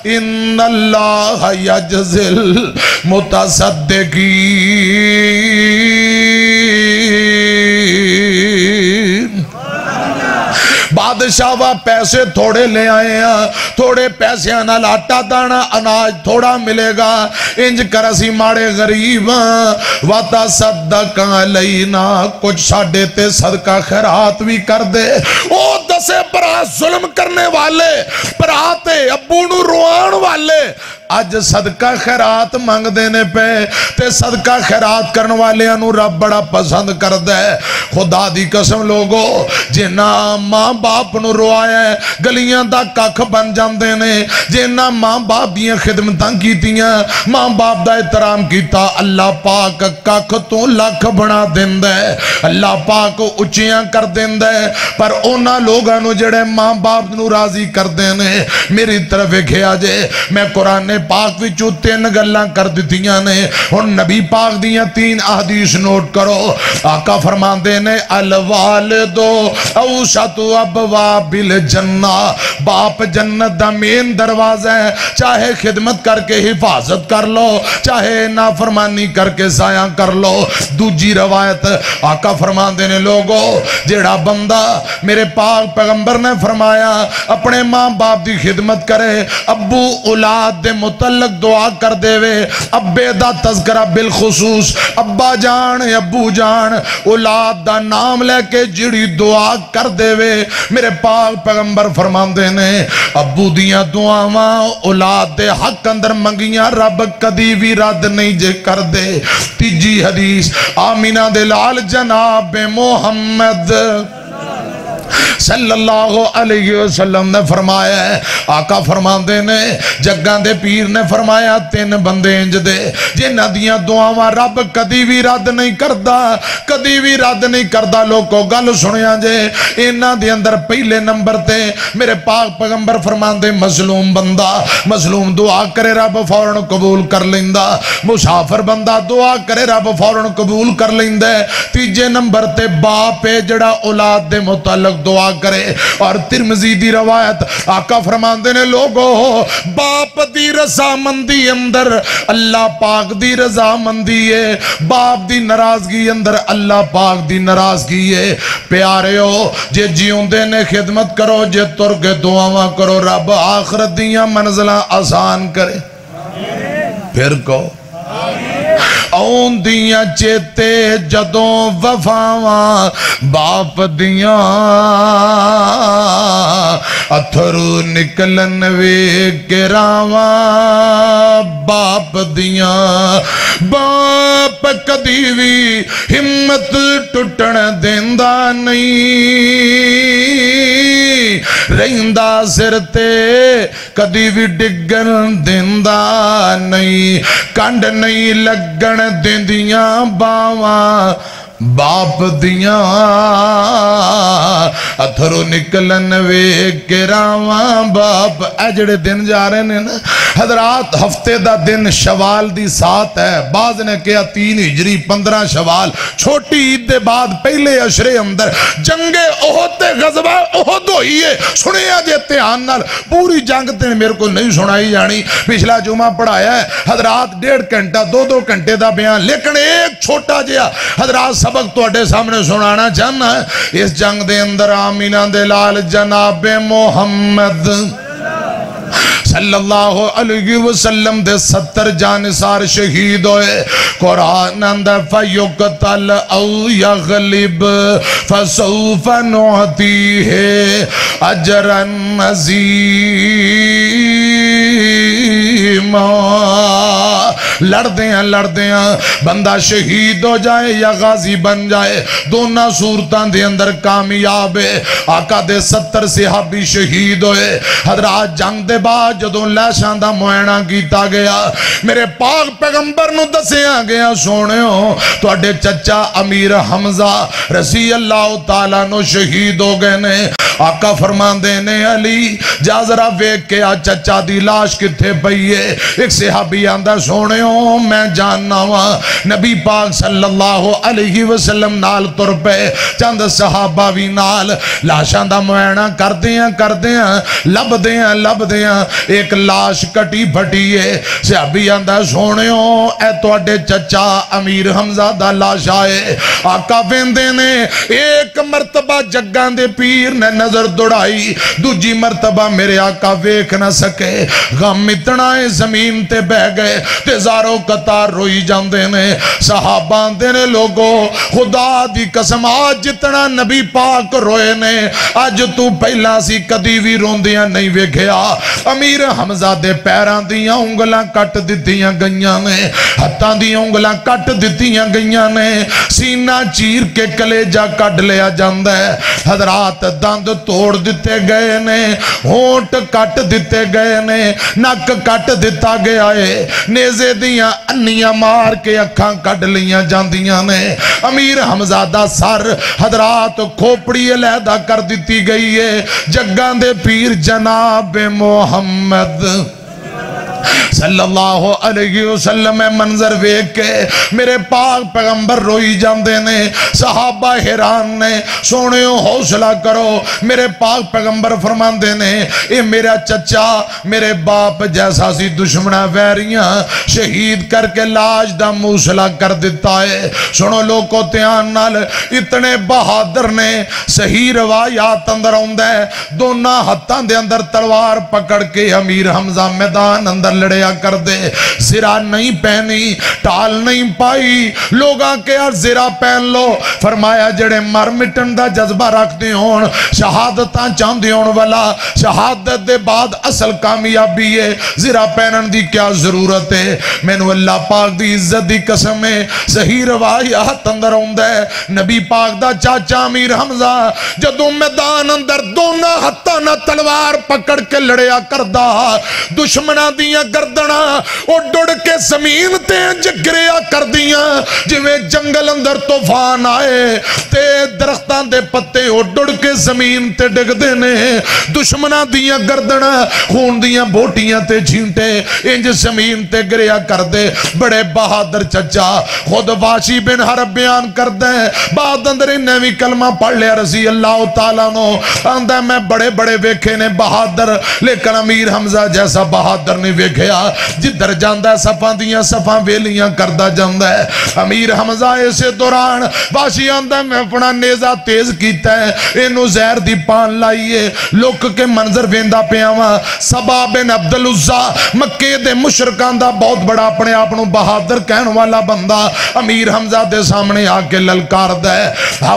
إِنَّ اللَّهَ يَجْزِي الْمُتَصَدِّقِينَ بادشاہ وا پیسے تھوڑے لے آئے ہیں تھوڑے پیسے نال آٹا دانا اناج تھوڑا ملے گا انج کرسی ماڑے غریب وَتَصَدَّقْ عَلَيْنَا کچھ ساڑھے تے صدقہ خیرات بھی کر دے او دسے برا ظلم کرنے والے براتے ابو نو روان والے آج صدقہ خیرات مانگ دینے پہ تے صدقہ خیرات کرنے والے انو رب بڑا پسند کر دے خدا دی قسم لوگو جنہ ماں باپ نو روایا ہے گلیاں دا کاکھ بن جاندے نے جنہ ماں باپ دیاں خدمتاں کیتیاں ماں باپ دا احترام کیتا اللہ پاک کاکھ تو لکھ بنا دین دے اللہ پاک اچیاں کر دین دے پر اونا لوگاں نو جڑے ماں باپ نو راضی کر دینے میری طرف کھیا جے میں قرآن پاک وچو 3 گلاں کر دیتیاں نے اور نبی پاک دیاں 3 احادیث نوٹ کرو آقا فرماندے نے الوالدو اوسط ابواب الجنہ باپ جنت دا مین دروازہ ہے چاہے خدمت کر کے حفاظت کر لو چاہے نافرمانی کر کے ضائع کر لو دوجی روایت آقا فرماندے نے لوگو جیڑا بندہ میرے پاک پیغمبر نے فرمایا اپنے ماں باپ دی خدمت کرے ابو اولاد دے متعلق دعا کر دے وے ابے دا تذکرہ بالخصوص ابا جان ابو جان اولاد دا نام لے کے جڑی دعا کر دے وے میرے پاک پیغمبر فرماندے نے ابو دیاں دعاواں اولاد دے حق اندر منگیاں رب کدی بھی رد نہیں جے کر دے تیجی حدیث آمینہ دے لال جناب محمد صلی اللہ علیہ وسلم نے فرمایا ہے آقا فرماندے نے جگاں دے پیر نے فرمایا تین بندے انج دے جنہ دیاں دعاواں رب کدی بھی رد نہیں کردا کدی بھی رد نہیں کردا لوگوں گل سنیا جے انہاں دے اندر پہلے نمبر تے میرے پاک پیغمبر فرماندے مظلوم بندہ مظلوم دعا کرے رب فوراً قبول کر لیندا مسافر بندہ دعا کرے رب فوراً قبول کر لیندا تیجے نمبر تے باپ جڑا اولاد دے متعلق دعا کرے اور ترمذی دی روایت آقا فرماندے نے لوگو باپ دی رضا مندی اندر اللہ پاک دی رضا مندی ہے باپ دی ناراضگی اندر اللہ پاک دی ناراضگی ہے پیاریو جے جیوندے نے خدمت کرو جے تر کے دعاواں کرو رب آخرت دیاں منزلہ آسان کرے پھر کو اون دیاں چیتے جدوں وفاواں باپ دیاں اتھرو نکلن وے گراواں باپ دیاں باپ کدی بھی ہمت ٹوٹن دیندا نہیں رہندا سر تے کدی بھی ڈگن دیندا نہیں کنڈ نہیں لگن دیندیاں باواں باپ دیاں اتھرو نکلن وے گراواں باپ اجڑے دن جا رہے ہیں نا حضرات ہفتے دا دن شوال دی سات ہے بعض نے کہا 3 ہجری 15 شوال چھوٹی عید دے بعد پہلے عشرے اندر جنگ احد تے غزوہ احد ہوئی ہے سنے آجے اتحان نال پوری جنگ تے میرے کو نہیں سنائی جانی پچھلا جمعہ پڑھایا ہے حضرات 1.5 گھنٹہ 2 گھنٹے دا بیان لیکن ایک چھوٹا جیا حضرات سبق تو اٹھے سامنے سنانا چاہنا ہے اس جنگ دے اندر آمینہ دے لال جناب محمد صلی اللہ علیہ وسلم دے 70 جانسار شہید ہوئے قرآن اندر فیقتل او یغلب فسوف نعطیہ اجرا عظیما لڑ دیاں بندہ شہید ہو جائے یا غازی بن جائے دونوں صورتان دے اندر کامیاب ہے آقا دے 70 صحابی شہید ہوئے حضرات جنگ دے بعد جدوں لاشاں دا معائنہ کیتا گیا میرے پاک پیغمبر نو دسیا گیا سونےو تواڈے چچا امیر حمزہ رضی اللہ تعالیٰ نو شہید ہو گئے نے آقا فرماندے نے علی جا ذرا ویکھ کے آ چچا دی لاش کتھے پئی ہے ایک صحابی آندا سونےو میں جاننا وا نبی پاک صلی اللہ علیہ وسلم نال تر پے چند صحابہ بھی نال لاشاں دا معائنہ کردیاں لبدیاں ایک لاش کٹی پھٹی ہے صحابی آندا سونےو اے تواڈے چچا امیر حمزہ دا لاش آئے آقا ویندے نے ایک مرتبہ جگاں دے پیر نے نظر دوڑائی دوجی مرتبہ میرے آقا ویکھ نہ سکے غم اتنا ہے زمین تے بہ گئے تے زارو قطار روئی جاندے نے صحابہ نے لوگوں خدا دی قسم آج جتنا نبی پاک روئے نے آج تو پہلا سی کدی بھی روندیاں نہیں ویکھیا امیر حمزہ دے پیران دیاں انگلاں کٹ دتیاں گئیاں نے ہتھاں دیاں انگلاں کٹ دتیاں گئیاں نے سینہ چیر کے کلیجہ کٹ لیا جاندہ ہے حضرات دند توڑ دیتے گئے نے ہونٹ کٹ دیتے گئے نے نک کٹ دیتا گیا ہے نیزے دیاں انیاں مار کے اکھاں کٹ لیاں جاندیاں نے امیر حمزہ دا سر حضرات کھوپڑی علیحدہ کر دیتی گئی ہے جگاں دے پیر جناب محمد صلی اللہ علیہ وسلم منظر ویکھ کے میرے پاک پیغمبر روئی جاندے نے صحابہ حیران نے سونےو حوصلہ کرو میرے پاک پیغمبر فرماندے نے اے میرا چچا میرے باپ جیسا سی دشمنہ ویریاں شہید کر کے لاش دا موصلہ کر دیتا ہے سنو لوگوں تیان نال اتنے بہادر نے صحیح روایات اندر ہوندہ ہے دونہ ہتھاں دے اندر تلوار پکڑ کے امیر حمزہ میدان اندر اندر لڑیا کر دے، زرا نہیں پہنی، ٹال نہیں پائی، لوگاں کے زرا پہن لو۔ فرمایا جڑے مر مٹن دا جذبہ رکھ دے ہون، شہادتاں چاہن دے ہون والا، شہادت دے بعد اصل کامیابی ہے، زرا پہنن دی کیا ضرورت ہے؟ مینوں اللہ پاک دی عزت دی قسم ہے، صحیح روایات اندر ہوندا ہے نبی پاک دا چاچا امیر حمزہ جدوں میدان اندر دونوں ہتھاں نال تلوار پکڑ کے لڑیا کردا، دشمناں دیاں گردناں او ڈڑ کے زمین تے جگریا کردیاں جویں جنگل اندر طوفان آئے تے درختاں دے پتے او ڈڑ کے زمین تے ڈگدے نے، دشمناں دیاں گردناں خون دیاں بوٹیاں تے جھینٹے انج زمین تے گریا کردے۔ بڑے بہادر چچا خود واشی بن حرب بیان کردے، بعد اندر انہیں بھی کلمہ پڑھ لیا رضی اللہ تعالیٰ نو، آندہ میں بڑے بڑے ویکھے نے بہادر، لیکن امیر حمزہ جیسا بہادر نہیں ویکھیا، جدھر جاندہ صفاں دیاں صفاں ویلیاں کردہ جاندہ ہے۔ امیر حمزہ اسے دوران واشی آندہ میں اپنا نیزہ تیز کیتا ہے، انہوں زہر دی پان لائیے، لوک کے منظر ویندہ پیاواں، سبا بن عبدالعزہ مکے دے مشرکان دا بہت بڑا اپنے آپنوں بہادر کہن والا بندہ امیر حمزہ دے سامنے آکے للکار دے۔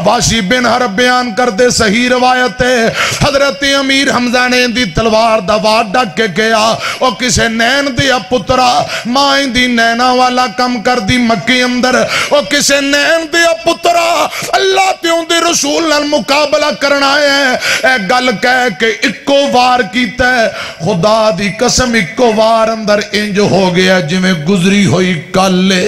واشی بن حرب بیان کر دے، صحیح روایت ہے حضرت امیر حمزہ نے دی تلوار دا وار ڈک کے گیا اور کسے نین دیا پترا مائیں دی نینا والا کم کر دی مکی اندر، اور کسے نین دیا پترا اللہ تیوں دی رسول نال مقابلہ کرنا ہے، اے گل کہہ کے اکو وار کیتا ہے، خدا دی قسم اکو وار اندر انج ہو گیا جویں گزری ہوئی کالے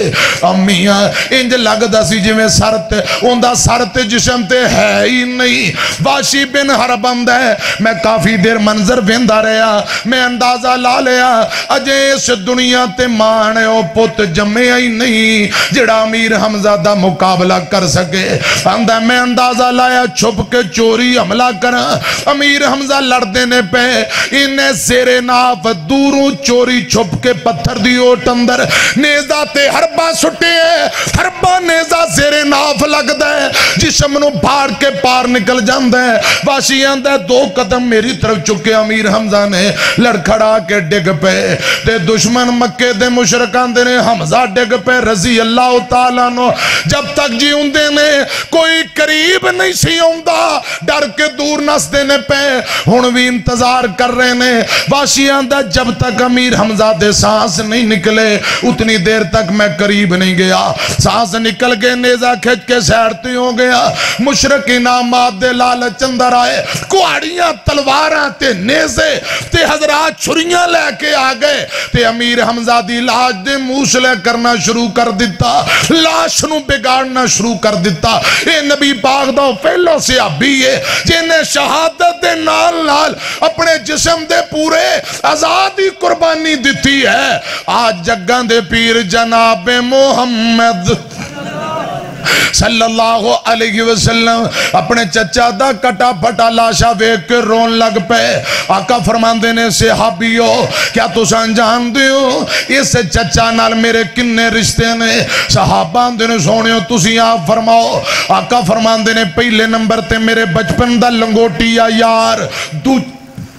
امیاں، انج لگ دا سی جویں سرت اندہ سرت جسم تے ہے ہی نہیں۔ واشی بن حرب اندہ ہے، میں کافی دیر منظر ویندہ رہا، میں اندازہ لا لیا اجے اس دنیا تے مانے او پت جمعے ہی نہیں جڑا امیر حمزہ دا مقابلہ کر سکے۔ اندہ میں اندازہ لایا چھپ کے چوری حملہ کرا، امیر حمزہ لڑ دینے پہ انہیں زیر ناف دوروں چوری چھپ کے پتھر دی اوٹ اندر نیزہ تے حربہ سٹے ہیں، حربہ نیزہ زیر ناف لگ دے جسم نو بھار کے پار نکل جاندے۔ واشی آندے دو قدم میری طرف چکے امیر حمزہ نے لڑکھڑا کے ڈگ پہ تے دشمن مکے دے مشرکان دے نے حمزہ ڈگ پہ رضی اللہ تعالیٰ نو، جب تک جی اندے نے کوئی قریب نہیں سی ہوندہ ڈر کے دور نس دینے پہ ہن بھی انتظار کر رہے نے۔ واشی آندے جب تک امیر حمزہ دے سانس نہیں نکلے اتنی دیر تک میں قریب نہیں گیا، سانس نکل گئے نیزہ کھچ کے سیرتی ہو گیا، مشرقی نامات دے لالچ اندر آئے، کوڑیاں تلواراں تے نیزے تے حضرات چھریاں لے کے آگئے تے امیر حمزہ دی لاش دے موسلے کرنا شروع کر دیتا، لاش نو بگاڑنا شروع کر دیتا۔ اے نبی پاک دا پہلو سے ابھی ہے جنہیں شہادت دے نال نال اپنے جسم دے پورے آزادی قربانی دیتی ہے۔ آج جگان دے پیر جناب محمد صلی اللہ علیہ وسلم اپنے چچا دا کٹا پھٹا لاشا ویک کے رون لگ پے۔ آقا فرمان دینے صحابیو کیا تو سانجان دیو اس چچا نال میرے کنے رشتے نے؟ صحابہ دینے سونیو تسی آپ فرماؤ۔ آقا فرمان دینے پہلے نمبر تے میرے بچپن دا لنگوٹیا یار،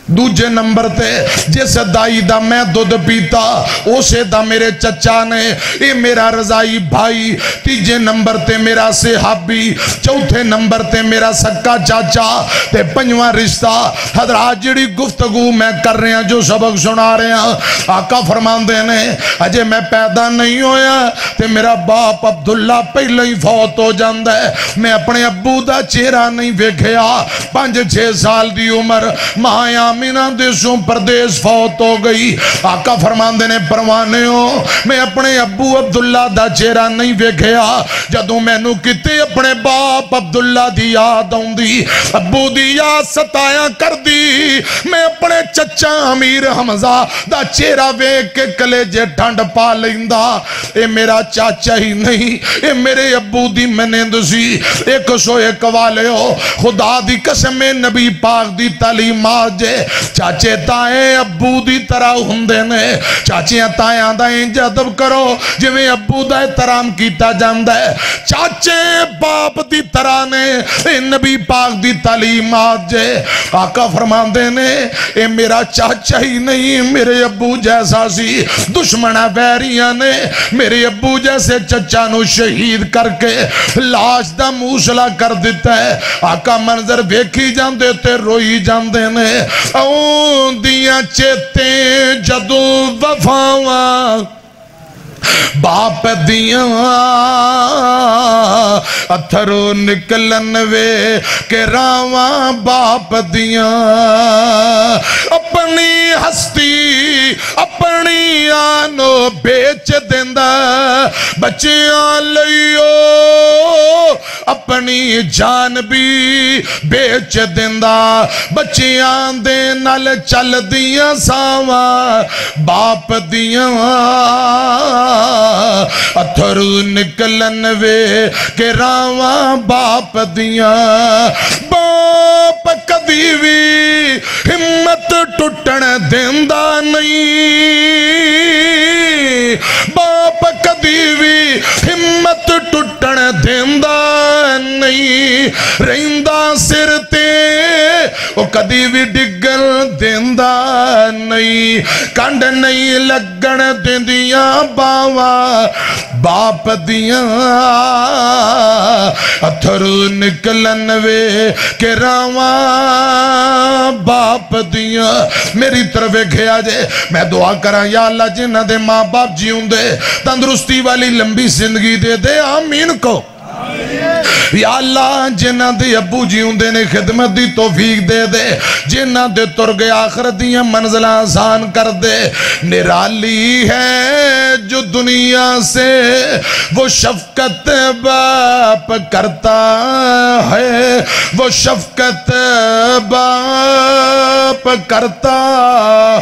دوجے نمبر تے جیسے دائی دا میں دودھ پیتا اسے دا میرے چچا نے، اے میرا رضائی بھائی، تیجے نمبر تے میرا صحابی، چوتھے نمبر تے میرا سکا چاچا، تے پنجواں رشتہ حضرات جڑی گفتگو میں کر رہے ہیں جو سبق سنا رہے ہیں۔ آقا فرمان دینے اجے میں پیدا نہیں ہویا تے میرا باپ عبداللہ پہلے ہی فوت ہو جاندہ ہے، میں اپنے ابو دا چہرہ نہیں ویکھیا، 5-6 سال دی عمر ماں آمینہ دیسوں پردیس فوت ہو گئی۔ آقا فرمان دینے پروانے ہو میں اپنے ابو عبداللہ دا چہرہ نہیں ویکھیا، جدوں میں نو کتے اپنے باپ عبداللہ دی یاد ہوں دی، ابو دی یاد ستایا کر دی، میں اپنے چچا امیر حمزہ دا چہرہ ویک کے کلیجے ٹھنڈ پا لیندہ۔ اے میرا چاچا ہی نہیں، اے میرے ابو دی منند سی۔ 101 والے ہو خدا دی قسم نبی پاک دی تعلیمات جے چاچے تائیں ابو دی طرح ہوندے نے چاچیاں تائیاں دا انج ادب کرو جویں ابو دا احترام کیتا جاندا ہے چاچے باپ دی طرح نے نبی پاک دی تعلیمات جے آقا فرماندے نے اے میرا چاچا ہی نہیں میرے ابو جیسا سی دشمنہ بیریاں نے میرے ابو جیسے چچا نو شہید کر کے لاش دا موسلا کر دیتا ہے آقا منظر بیکھی جاندے تے روئی جاندے نے اون دیاں چیتے جدو وفاواں باپ دیاں اتھرو نکلن وے کہ راواں باپ دیاں اپنی ہستی اپنی آنو بیچ دیندہ بچیاں لئیو اپنی جان بھی بیچ دیندہ بچیاں دے نال چل دیاں ساواں باپ دیاں اتھرو نکلن وے کہ راواں باپ دیاں باپ کدی بھی ہمت ٹوٹن دیندہ نہیں باپ کدی بھی ہمت ٹوٹن دیندہ نہیں رہندہ سر تے وہ کدی بھی ڈگل دیندہ نہیں کنڈ نہیں لگن دیندیاں باواں باپ دیاں اتھرو نکلن وے کہ راواں باپ دیاں میری طرف گھیا جے میں دعا کراں یا اللہ جنہ دے ماں باپ جیوں دے تندرستی والی لمبی زندگی دے دے آمین کو یا اللہ جنہ دے ابو جیوں دے نے خدمت دی توفیق دے دے جنہ دے تر گئے آخرت دیاں منزلہ آسان کر دے نرالی ہے جو دنیا سے وہ شفقت باپ کرتا ہے وہ شفقت باپ کرتا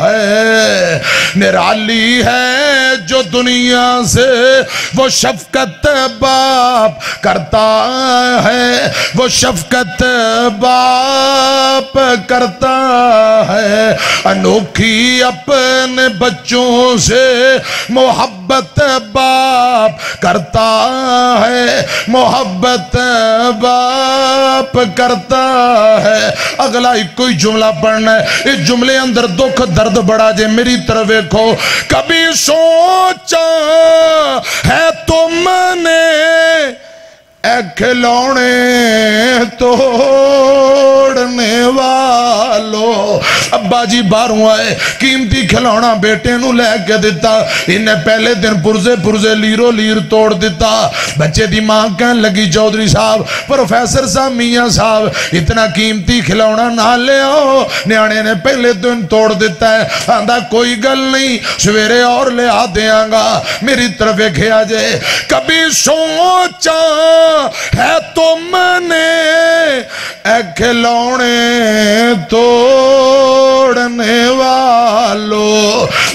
ہے نرالی ہے جو دنیا سے وہ شفقت باپ کرتا ہے وہ شفقت باپ کرتا ہے انوکھی اپنے بچوں سے محبت باپ کرتا ہے محبت باپ کرتا ہے اگلا ایک کوئی جملہ پڑھنا ہے اس جملے اندر دکھ درد بڑا جے میری طرف دیکھو کبھی سوچا ہے تم نے اے کھلونے توڑنے والو ابا جی باہروں آئے قیمتی کھلونا بیٹے نو لے کے دیتا انہیں پہلے دن پرزے لیرو لیر توڑ دیتا بچے دی ماں کہن لگی چودھری صاحب پروفیسر صاحب میاں صاحب اتنا قیمتی کھلونا نہ لے آؤ نیانے نے پہلے دن توڑ دیتا ہے آندھا کوئی گل نہیں سویرے اور لے آ دیاں گا میری طرف کھیا جائے کبھی سوچا ہے تم نے اے کھلونے توڑنے والو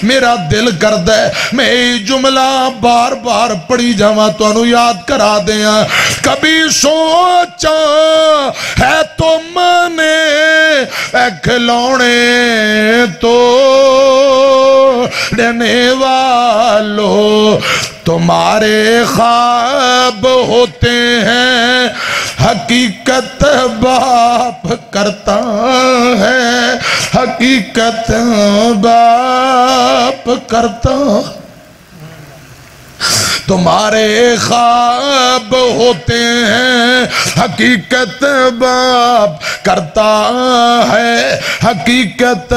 میرا دل کردہ ہے میں جملہ بار بار پڑھی جاواں تو انہوں یاد کرا دیاں کبھی سوچا ہے تم نے اے کھلونے توڑنے والو تمہارے خواب ہوتے ہیں حقیقت باپ کرتا ہے حقیقت باپ کرتا تمہارے خواب ہوتے ہیں حقیقت باپ کرتا ہے حقیقت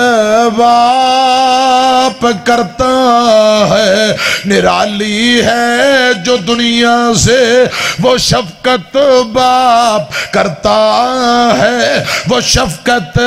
باپ کرتا ہے نرالی ہے جو دنیا سے وہ شفقت باپ کرتا ہے وہ شفقت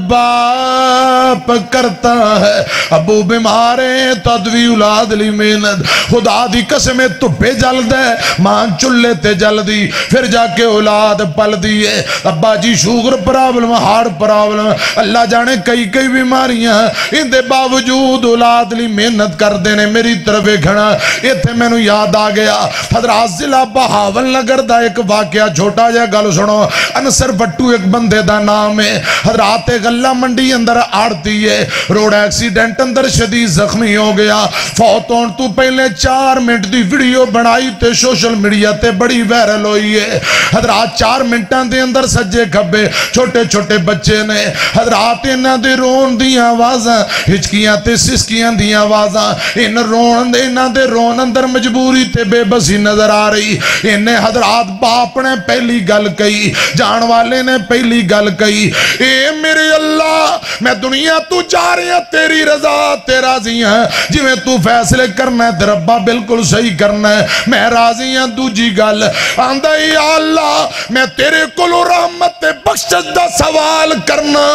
باپ کرتا ہے ابو بیماریں تدوی اولاد لی محنت خدا دی قسمیں تو بے جل دے مان چو چلے تے جل دی پھر جا کے اولاد پل دیئے ابا جی شوگر پرابلم ہارٹ پرابلم اللہ جانے کئی کئی بیماریاں ان دے باوجود اولاد لی محنت کر دینے میری طرف گھنا یہ تھے میں نو یاد آ گیا حضرات ضلع بہاول نگر دا ایک واقعہ چھوٹا جا گل سنو انصر بٹو ایک بندے دا نام ہے حضرات غلہ منڈی اندر آڑتی ہے روڈ ایکسیڈنٹ اندر شدید زخمی ہو گیا فوت ہون تو پہلے 4 منٹ دی ویڈیو بنائی تے سوشل میڈیا تے بڑی وائرل ہوئی ہے حضرات 4 منٹاں دے اندر سجے کھبے چھوٹے چھوٹے بچے نے حضرات انہاں دے رون دیاں آوازاں ہچکیاں تے سسکیاں دیاں آوازاں انہاں دے رون اندر مجبوری تے بے بسی نظر آ رہی انہیں حضرات باپ نے پہلی گل کہی جان والے نے پہلی گل کہی اے میرے اللہ میں دنیا تو جا رہی ہوں تیری رضا تے راضی ہیں جی میں تو فیصلے کرنا ہے تے ربا بالکل صحیح کرنا ہے میں راضی ہوں دوجی گل آندہ یا اللہ میں تیرے کلو رحمت تے بخشش دا سوال کرنا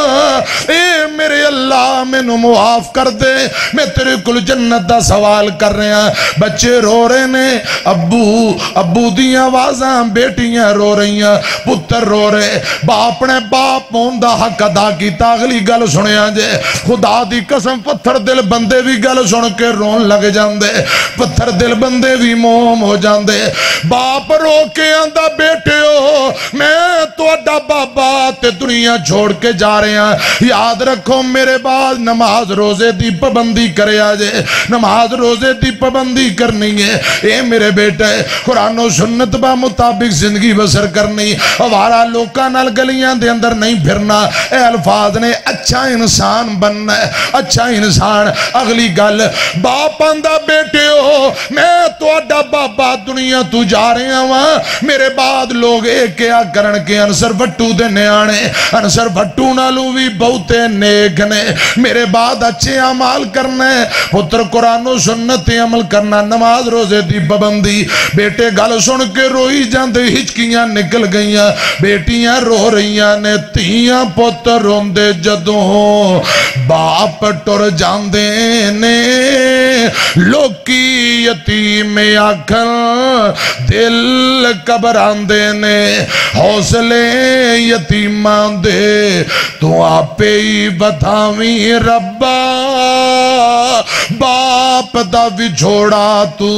اے میرے اللہ میں نو معاف کر دے میں تیرے کل جنت دا سوال کر رہے ہیں بچے رو رہے نے ابو دیاں آوازاں بیٹیاں رو رہی ہیں پتر رو رہے باپ نے باپ ہوندہ حق ادا کی تاغلی گل سنیا جے خدا دی قسم پتھر دل بندے بھی گل سن کے رون لگ جاندے پتھر دل بندے بھی موم ہو جاندے باپ رو کے آندہ بیٹے ہو میں تو اڈا بابا تے دنیا چھوڑ کے جا رہے ہیں یاد رکھو میرے بعد نماز روزے دی پابندی کرے آجے نماز روزے دی پابندی کرنی ہے اے میرے بیٹے قرآن و سنت با مطابق زندگی بسر کرنی ہمارا لوکاں نال گلیاں دے اندر نہیں پھرنا اے الفاظ نے اچھا انسان بننا ہے اچھا انسان اگلی گل باپ آندہ بیٹے ہو میں تو اڈا بابا دنیا تو جا رہے ہیں میرے بعد لوگ ایک کیا کرن کے انصر بھٹو دے نیانے انصر بھٹو نالو بھی بہتے نیک نے میرے بعد اچھے عمال کرنے پتر قرآن و سنت عمل کرنا نماز روزے دی پابندی بیٹے گل سن کے روئی جاندے ہچکیاں نکل گئیاں بیٹیاں رو رہیاں نے تیاں پتر روندے جدوں باپ ٹر جاندے نے لوکی یتیم آکھن دل قبراندے نے حوصلے یتیمان دے تو آپے ہی بتاویں ربا باپ دا وچھوڑا تو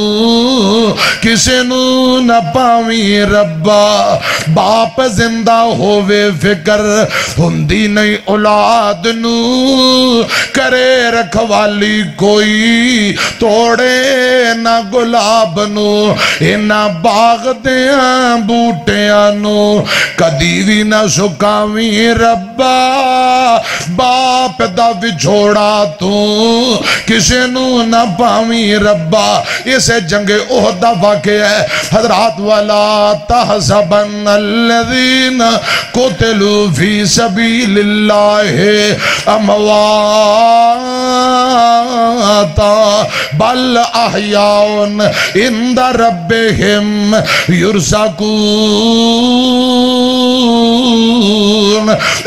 کسے نو نہ پاویں ربا باپ زندہ ہووے فکر ہندی نہیں اولاد نو کرے رکھوالی کوئی توڑے نہ گلاب نو اینا باغ دیاں بوٹیاں نو کدی بھی نہ سکاویں ربا باپ دا وچھوڑا تو کسے نو نہ پاویں ربا اسے جنگ احد واقع ہے حضرات والا تحسبن الذین قتلوا فی سبیل اللہ امواتا بل احیاؤن عند ربہم یرزقون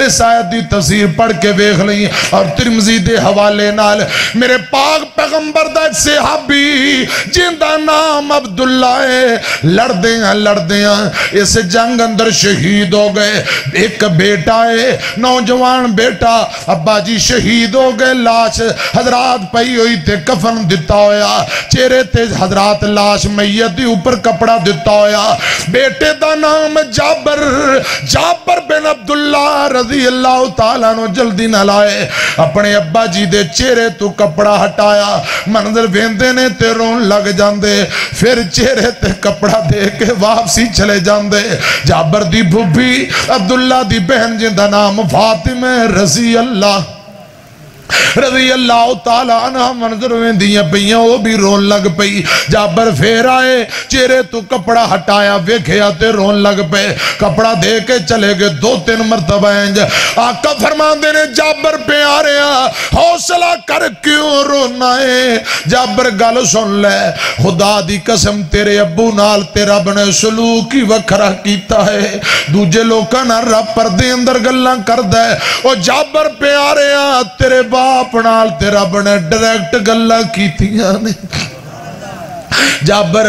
اس آیت دی تفسیر پڑھ کے بیخ لیں اور ترمذی دے حوالے نال میرے پاک پیغمبر دا ایک صحابی جن دا نام عبداللہ ہے لڑدیاں اس جنگ اندر شہید ہو گئے ایک بیٹا ہے نوجوان بیٹا ابا جی شہید ہو گئے لاش حضرات پئی ہوئی تے کفن دیتا ہویا چہرے تے حضرات لاش میت دی اوپر کپڑا دیتا ہویا بیٹے دا نام جابر بن عبداللہ رضی اللہ تعالیٰ نو جلدی نہ لائے اپنے ابا جی دے چہرے تو کپڑا ہٹایا منظر ویندے نے تے رون لگ جاندے پھر چہرے تے کپڑا دے کے واپسی چلے جاندے جابر دی بھوبی عبداللہ دی بہن جن دا نام فاطمہ رضی اللہ تعالیٰ عنہ منظر میں دیاں پئیاں وہ بھی رون لگ پئی جابر پھر آئے چہرے تو کپڑا ہٹایا ویکھیا تے رون لگ پے کپڑا دے کے چلے گئے 2-3 مرتبہ انج آقا فرمان دینے جابر پہ آ رہے ہیں حوصلہ کر کیوں رونا ہے جابر گل سن لے خدا دی قسم تیرے ابو نال تیرا بنے سلوکی وکھرا کیتا ہے دوجے لوکاں نہ رب پردے اندر گلاں کر دے او جابر پہ آ رہے ہیں تیرے باپ نال تیرا بنے ڈائریکٹ گلا کیتیاں نے جابر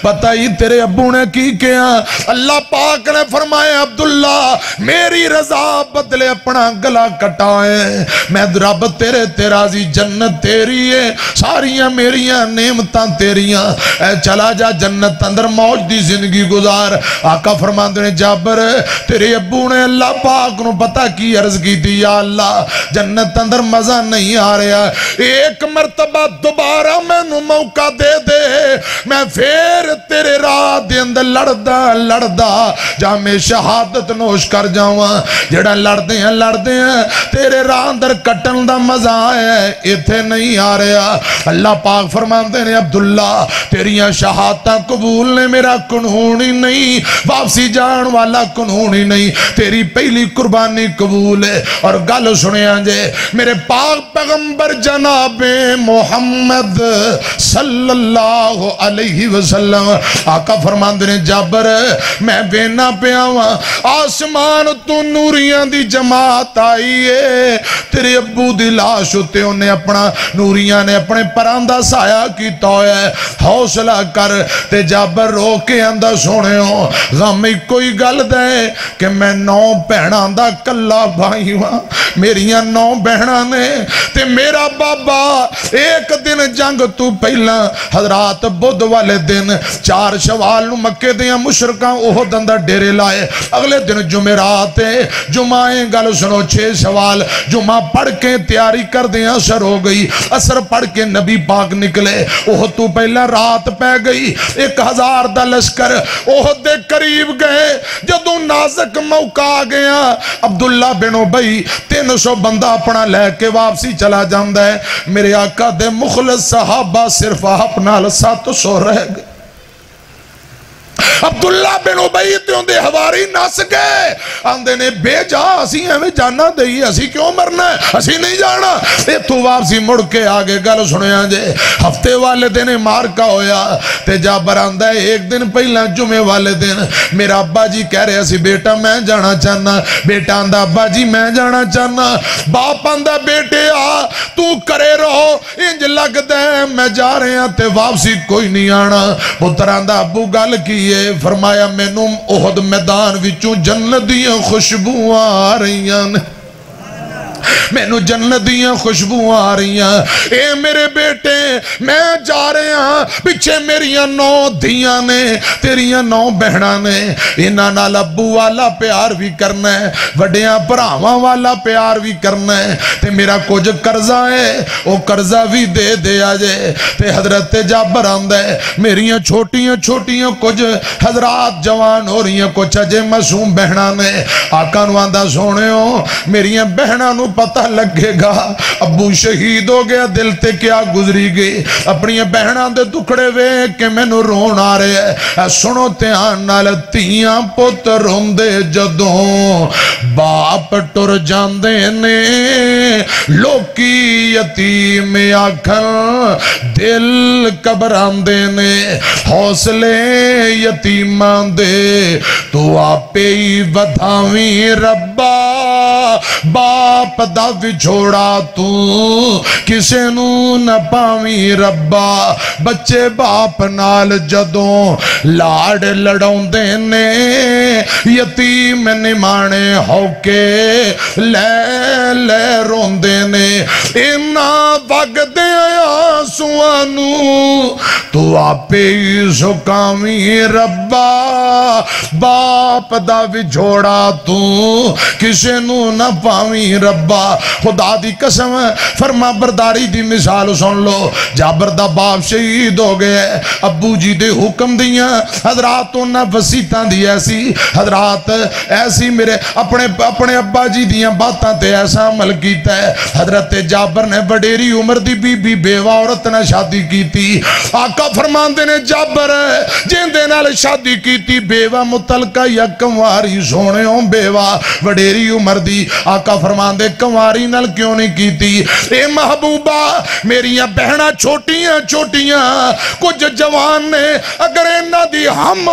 پتہ ہی تیرے ابو نے کی کیا؟ اللہ پاک نے فرمایا عبداللہ میری رضا بدلے اپنا گلا کٹائے، میں رب تیرے راضی، جنت تیری ہے، ساریاں میریاں نعمتاں تیریاں، اے چلا جا جنت اندر موج دی زندگی گزار۔ آقا فرماندے نے جابر تیرے ابو نے اللہ پاک نو پتہ کی عرض کی تھی، یا اللہ جنت اندر مزہ نہیں آ رہا، ایک مرتبہ دوبارہ میں نو موقع دے دے، میں پھر تیرے راہ دے اندر لڑدا جا میں شہادت نوش کر جاؤں، جڑا لڑدے ہیں تیرے راہ اندر کٹن دا مزہ ہے، ایتھے نہیں آ رہا۔ اللہ پاک فرماندے نے عبداللہ تیریاں شہادتاں قبول نے، میرا قانون ہی نہیں، واپسی جان والا قانون ہی نہیں، تیری پہلی قربانی قبول ہے۔ اور گل سنیا جے میرے پاک پیغمبر جناب محمد صلی اللہ علیہ وسلم آقا فرماندے نے جابر میں بینا پیاواں آسمان تو نوریاں دی جماعت آئی ہے، تیرے ابو دی لاش اتے انہیں اپنا نوریاں نے اپنے پراندہ سایہ کیتا ہے، حوصلہ کر تے جابر رو کے اندہ سونے ہو غم کوئی گل دے کہ میں 9 بہناں دا کلا بھائی ہاں، میریاں 9 بہناں نے تے میرا بابا ایک دن جنگ تو پہلا حضرات بدھ والے دن 4 شوال نو مکے دیاں مشرکاں احد اندر ڈیرے لائے، اگلے دن جمعرات جمعیں گل سنو 6 شوال جمعہ پڑھ کے تیاری کر دیاں اثر ہو گئی، اثر پڑھ کے نبی پاک نکلے، احد تو پہلا رات پہ گئی، 1000 دا لشکر احد دے قریب گئے، جدوں نازک موقع آ گیا عبداللہ بن ابی 300 بندہ اپنا لے کے واپسی چلا جاندہ ہے، میرے آقا دے مخلص صحابہ صرف آپ نال 700 رہ گئے۔ عبداللہ بن ابی تیوں دے حواری نس گئے، آندے نے بے جا اسی ہمیں جانا دئی، اسی کیوں مرنا ہے، اسی نہیں جانا، اے تو واپسی مڑ کے آگے گل سنیا جے ہفتے والے دن مارکا ہویا تے جابر آندہ ہے ایک دن پہلا جمعے والے دن میرا ابا جی کہہ رہے اسی بیٹا میں جانا چاہنا، بیٹا آندہ ابا جی میں جانا چاہنا، باپ آندہ بیٹے آ تو کرے رہو انج لگ دے میں جا رہے ہیں تے واپسی کوئی نہیں آنا، پتر آندہ ابو گل کیے فرمایا مینوں احد میدان وچوں جنت دیاں خوشبو آ رہی ہیں، مینوں جنت دیاں خوشبو آ رہی ہیں، اے میرے بیٹے میں جا رہے ہیں پچھے میریاں 9 دھیاں نے تیریاں 9 بہناں نے، انہاں نال ابو والا پیار بھی کرنا ہے، وڈیاں بھراواں والا پیار بھی کرنا ہے، تے میرا کچھ قرضہ ہے وہ قرضہ بھی دے دیا جے، تے حضرت جابر آندہ ہے میریاں چھوٹیاں کچھ حضرات جوان ہو رہی ہیں، کچھ اجے معصوم بہناں نے، آقا نو آندہ سونے ہو میریاں بہناں نو پتہ لگے گا ابو شہید ہو گیا، دل تے کیا گزری گئی، اپنی بہناں دے ٹکڑے وے کہ میں نو رون آ رہے ہیں، سنو دھیان نال تیاں پت روندے جدوں باپ ٹر جاندے نے، لوکی یتیم آکھن دل گھبراندے نے، حوصلے یتیمان دے تو آپے ہی ودھاویں ربا، باپ دا وچھوڑا تو کسے نو نہ پاویں ربا، بچے باپ نال جدوں لاڑ لڑاؤندے نے، یتیم نمانے ہو کے لے روندے نے، اینا وگدے آنسوانو تو آپے ہی سکاویں ربا، باپ دا وچھوڑا تو کسے نو نہ پاویں ربا۔ خدا دی قسم فرما برداری دی مثال سن لو، جابر دا باپ شہید ہو گئے، ابو جی دے حکم دیاں حضرات انہاں وسیطاں دی ایسی حضرات ایسی میرے اپنے ابا جی دیاں باتاں تے ایسا عمل کیتا ہے، حضرت جابر نے بڑیری عمر دی بی بیوہ عورت نہ شادی کی تھی، آقا فرماندے نے جابر جن دے نال شادی کی تھی بیوہ متعلقہ یا کنواری سونے ہوں بیوہ وڈیری عمر دی، آقا فرماندے کنواری نال کیوں نہیں کی تھی، اے محبوبہ میریاں بہنہ چھوٹیاں کچھ جوان نے اگر انہاں دی ہم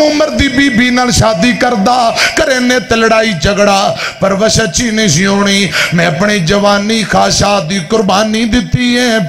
عمر دی بی نال شادی کردہ کرنے تے لڑائی جھگڑا پروش اچھی نہیں سی ہونی، میں اپنی جوانی خواہشات دی قربانی دیتی ہے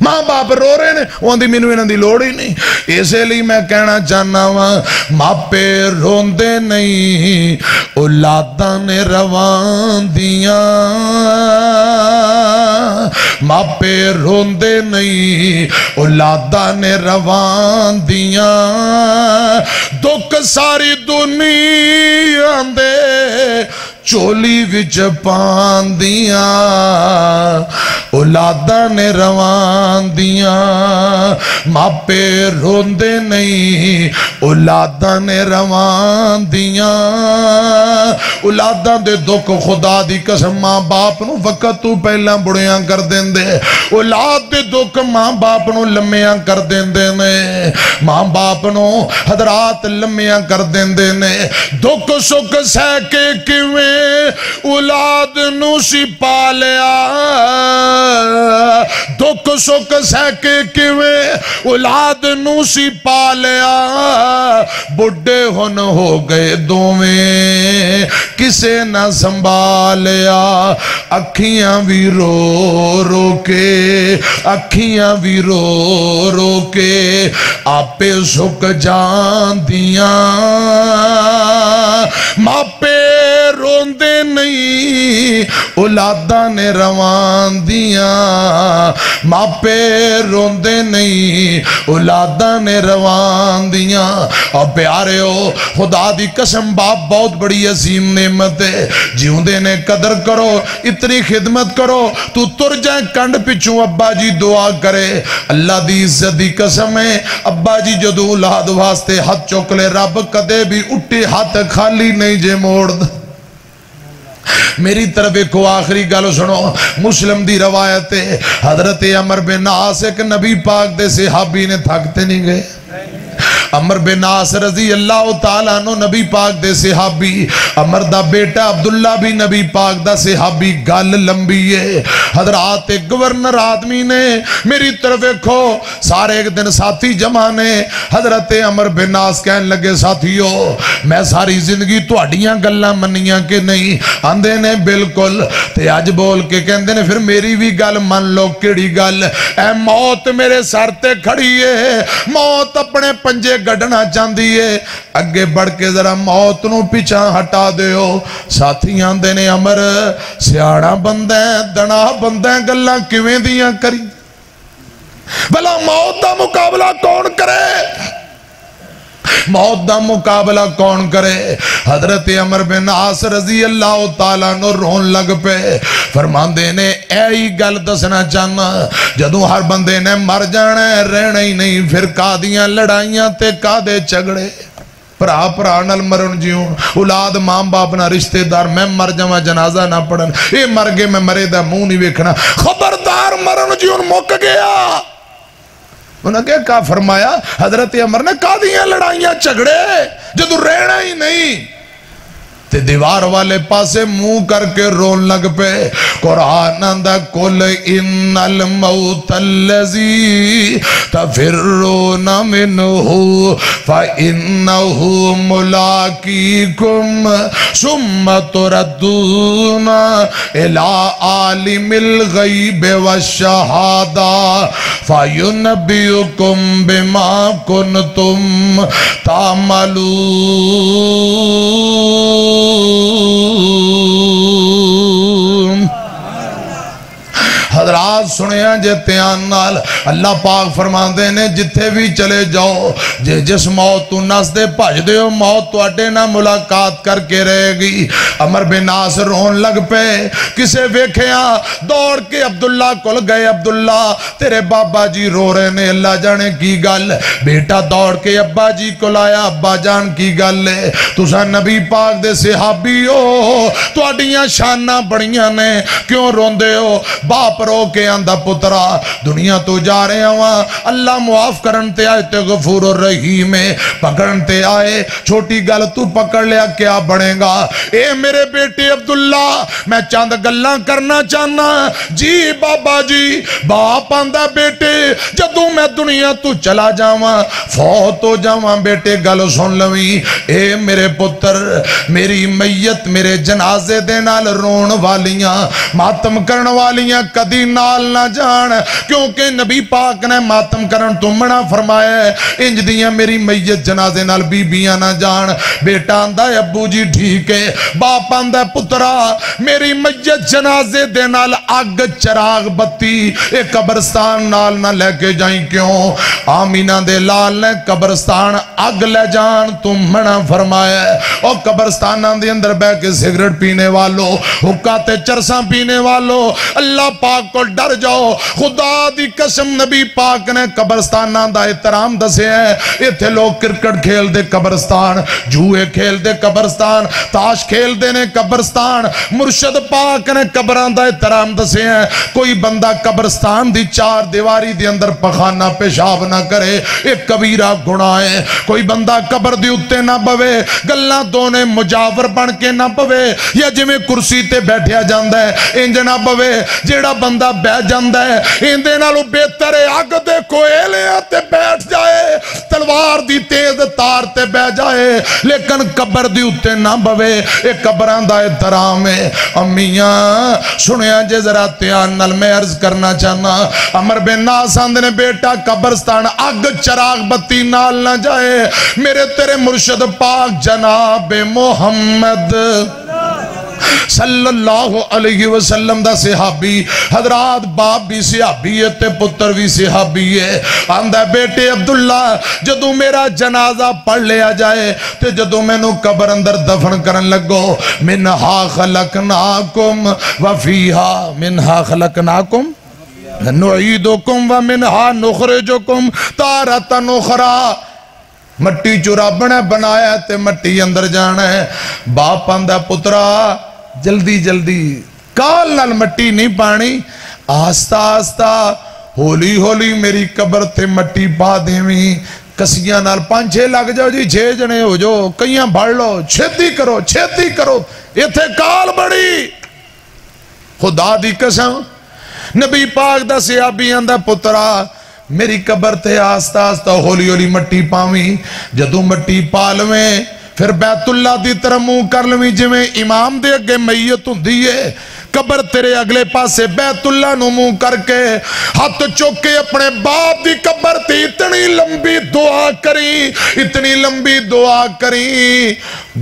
ماں باپ رو رہے نے وہاں دی مینوں انہاں دی لوڑ ہی نہیں اسے لئے میں کہنا چاہنا ہوں ماپے روندے نہیں اولاداں نے روان دیاں ماپے روندے نہیں اولاداں نے روان دیاں دکھ ساری دنیا دے چولی وچ پاندیاں اولاداں نے روان دیاں ماپے روندے نہیں اولاداں نے روان دیاں اولاداں دے دکھ خدا دی قسم ماں باپ نو وقت تو پہلا بڑیاں کر دین دے اولاد دے دکھ ماں باپ نو لمیاں کر دین دے نے ماں باپ نو حضرات لمیاں کر دین دے نے دکھ سکھ سہ کے کیویں اولاد نو سی پالیا دکھ سکھ سہ کے کیویں اولاد نو سی پالیا بڑھے ہن ہو گئے دوویں کسے نہ سنبھالیا اکھیاں بھی رو رو کے اکھیاں بھی رو رو کے آپے سکھ جان دیاں ماپے روندے نہیں اولاداں نے روان دیاں ماپے روندے نہیں اولاداں نے روان دیاں اور پیارے ہو خدا دی قسم باپ بہت بڑی عظیم نعمت ہے جیوندے نے قدر کرو اتنی خدمت کرو تو تر جائے کنڈ پچھوں ابا جی دعا کرے اللہ دی عزت دی قسم ہے ابا جی جدو اولاد واسطے ہاتھ چوکلے رب کدے بھی اٹھے ہاتھ خالی نہیں جے موڑ میری طرف ایک آخری گالو سنو مسلم دی روایت ہے حضرت عمر بن عاص ایک نبی پاک دے صحابی نے تھکتے نہیں گئے عمر بن عاص رضی اللہ تعالیٰ عنہ نبی پاک دے صحابی عمر دا بیٹا عبداللہ بھی نبی پاک دا صحابی گل لمبی ہے حضرات ایک گورنر آدمی نے میری طرف ایکھو سارے ایک دن ساتھی جمع نے حضرت عمر بن عاص کہنے لگے ساتھیو میں ساری زندگی تو اڈیاں گلہ منیاں کے نہیں آندے نے بالکل تے آج بول کے کہندے نے پھر میری بھی گل من لو کیڑی گل اے موت میرے سر تے کھڑی ہے موت اپنے پنجے گڑنا چاندی ہے اگے بڑھ کے ذرا موت نو پیچھا ہٹا دیو ساتھیاں دینے عمر سیاڑا بندیں دنا بندیں گلہ کیویں دیاں کری بھلا موت دا مقابلہ کون کرے موت دا مقابلہ کون کرے حضرت عمر بن عاص رضی اللہ تعالیٰ نو رون لگ پہ فرمان دینے اے گل دسنا چاہنا جدوں ہر بندے نے مر جانا ہے رہنا ہی نہیں پھر کادیاں لڑائیاں تے کادے چگڑے پرا پرا نل مرن جیوں اولاد ماں باپ نہ رشتہ دار میں مر جاواں جنازہ نہ پڑھن اے مر گئے میں مرے دا منہ نہیں ویکھنا خبردار مرن جیوں مک گیا انہوں نے کہا فرمایا حضرت عمر نے کہا دیاں لڑائیاں چگڑے جدو رہنا ہی نہیں تے دیوار والے پاسے منہ کر کے رون لگ پہ قرآن اندہ کل ان الموت اللذی تفرون منہو فإنہو ملاقیکم ثم تردون الى عالم الغیب والشہادہ فینبیکم بما کنتم تعملون حضرات سنیاں جتیان نال اللہ پاک فرماندے نے جتھے بھی چلے جاؤ جس موت تو نس دے پاج دے ہو موت تو اٹے نہ ملاقات کر کے رہے گی عمر بن عاص رون لگ پہ کسے ویکھیاں دوڑ کے عبداللہ کل گئے عبداللہ تیرے بابا جی رو رہے نے اللہ جانے کی گل بیٹا دوڑ کے ابا جی کل آیا ابا جان کی گل لے تسا نبی پاک دے صحابی ہو تو اڈیاں شانہ بڑیاں نے کیوں رون دے ہو باپ رو کے اندھا پترا دنیا تو جا رہے ہیں اللہ معاف کرنتے آئے تے غفور الرحیم پکڑنتے آئے چھوٹی گل تو پکڑ لیا کیا بڑھے گا اے میرے بیٹے عبداللہ میں چاند گلہ کرنا چاہنا جی بابا جی باپ آندھا بیٹے جدوں میں دنیا تو چلا جاواں فوت ہو جاواں بیٹے گل سن لویں اے میرے پتر میری میت میرے جنازے دے نال رون والیاں ماتم کرن والیاں کدی دی نال نہ جان کیونکہ نبی پاک نے ماتم کرن تو منع فرمایا ہے انج دیاں میری میت جنازے نال بی بیاں نہ جان بیٹا آندا ہے ابو جی ٹھیک ہے باپ آندا ہے پترا میری میت جنازے دے نال اگ چراغ بتی اے قبرستان نال نہ لے کے جائیں کیوں آمینہ دے لال نے قبرستان اگ لے جان تم منع فرمایا ہے اور قبرستانہ دے اندر بے کے سگریٹ پینے والو حکاتے چرساں پینے والو اللہ پاک کو ڈر جاؤ خدا دی قسم نبی پاک نے قبرستانہ دا احترام دسے ہیں یہ تھے لوگ کرکٹ کھیل دے قبرستان جوئے کھیل دے قبرستان تاش کھیل دے نے قبرستان مرشد پاک نے قبران دا احترام دسے ہیں کوئی بندہ قبرستان دی چار دیواری دی اندر پخانہ پیشاب نہ کرے ایک کبیرہ گناہ ہے کوئی بندہ قبر دی اتے نہ بوے گلہ دونے مجاور بن کے نہ بوے یا جی میں کرسی تے بیٹھیا جاندہ ہے انج نہ بوے جیڑا بندہ بیٹھ جاندہ ہے اندے نالو بہتر ہے آگ دے کوئلے تے بیٹھ جائے تلوار دی تیز تار تے بیٹھ جائے لیکن قبر دی اتے نہ بوے ایک قبران دا احترام ہے امیاں سنیا جے ذرا تیان نل میں عرض کرنا چاہنا عمر بن ناساند نے بیٹا قبرستان اگ چراغ بتی نال نہ جائے میرے تیرے مرشد پاک جناب محمد صلی اللہ علیہ وسلم دا صحابی حضرات باپ بھی صحابی ہے تے پتر بھی صحابی ہے آندہ بیٹے عبداللہ جدو میرا جنازہ پڑھ لیا جائے تے جدو میں نو قبر اندر دفن کرن لگو منہا خلقناکم وفیہا منہا خلقناکم نعیدکم ومنہا نخرجکم تارتن اخرى مٹی چورا بنایا ہے تے مٹی اندر جانا ہے باپ آندہ پترا جلدی جلدی کال نال مٹی نہیں پانی آستا آستا ہولی ہولی میری قبر تے مٹی پا دیویں کسیاں نال 5-6 لگ جاؤ جی 6 جنے ہو جو کئیاں بھاڑ لو چھتی کرو یہ تھے کال بڑی خدا دی قسم نبی پاک دا صحابی آندہ پترا میری قبر تے آستا آستا ہولی ہولی مٹی پاویں جدو مٹی پالویں پھر بیت اللہ دی طرح منہ کر لویں جویں امام دے اگے میت ہوندی ہے قبر تیرے اگلے پاسے بیت اللہ نو منہ کر کے ہاتھ چوکے اپنے باپ دی قبر تے اتنی لمبی دعا کری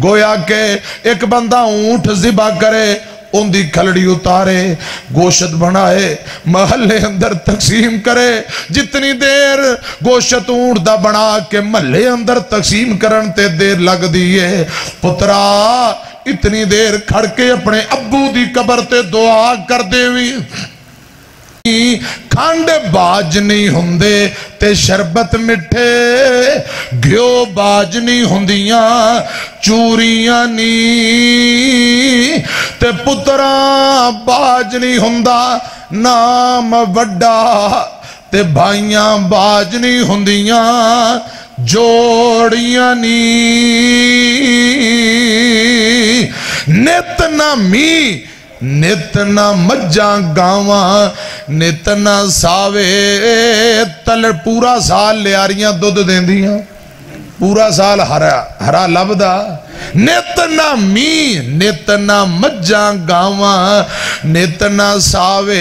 گویا کہ ایک بندہ اونٹ ذبح کرے ان دی کھلڑی اتارے گوشت بنائے محلے اندر تقسیم کرے جتنی دیر گوشت اونٹ دا بنا کے محلے اندر تقسیم کرن تے دیر لگ دیئے پترا اتنی دیر کھڑ کے اپنے ابو دی قبر تے دعا کر دے وی کھانڈ باج نہیں ہوندے تے شربت مٹھے گھیو باج نہیں ہوندیاں چوریاں نہیں تے پترا باج نہیں ہوندہ نام وڈا تے بھائیاں باج نہیں ہوندیاں جوڑیاں نہیں نتنا می نتنا مجھاں گاواں نتنا ساوے تلڑ پورا سال لیاریاں دودھ دیں دیاں پورا سال ہرا لبدا نتنا می نتنا مجھاں گاواں نتنا ساوے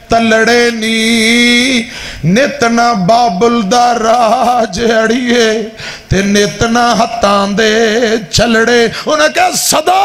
تلڑے نی نتنا بابل دا راج اڑیے تے نتنا ہتان دے چلڑے انہیں کہا صدا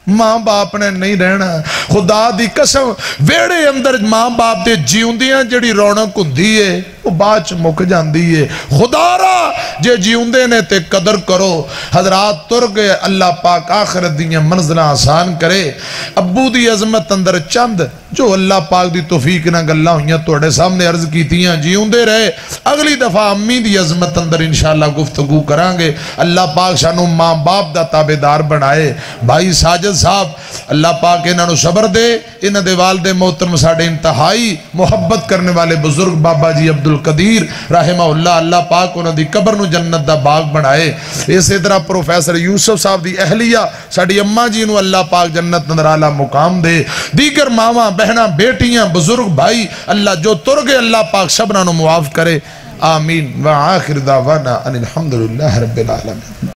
ماں باپ نے نہیں رہنا خدا دی قسم ویڑے اندر ماں باپ دے جیوندیاں جڑی رونق ہوندی ہے وہ باچ مک جاندی ہے خدا را جے جیوندے نے تے قدر کرو حضرات تر گئے اللہ پاک آخرت دیاں منزلہ آسان کرے ابو دی عظمت اندر چند جو اللہ پاک دی توفیق نہ گلہ ہوئیاں توڑے سامنے عرض کی تیاں جیوندے رہے اگلی دفعہ امی دی عظمت اندر انشاءاللہ گفتگو کرانگے اللہ پاک شانو ماں باپ دا تابدار بنائے بھائی ساجد صاحب اللہ پاک انہاں نو صبر دے انہاں دے والد محترم ساڑے انتہائی محبت کرنے والے بزرگ بابا جی عبدالقدیر رحمہ اللہ پاک انہاں دی قبر نو جنت دا باغ بنائے اسی طرح پروفیسر یوسف صاحب دی اہلیہ ساڑی اماں جی نو اللہ پاک جنت اندر اعلیٰ مقام دے دیگر ماواں بہناں بیٹیاں بزرگ بھائی اللہ جو تر گئے اللہ پاک سبنا نو معاف کرے آمین وآخر دعوانا ان الحمدللہ رب العالمین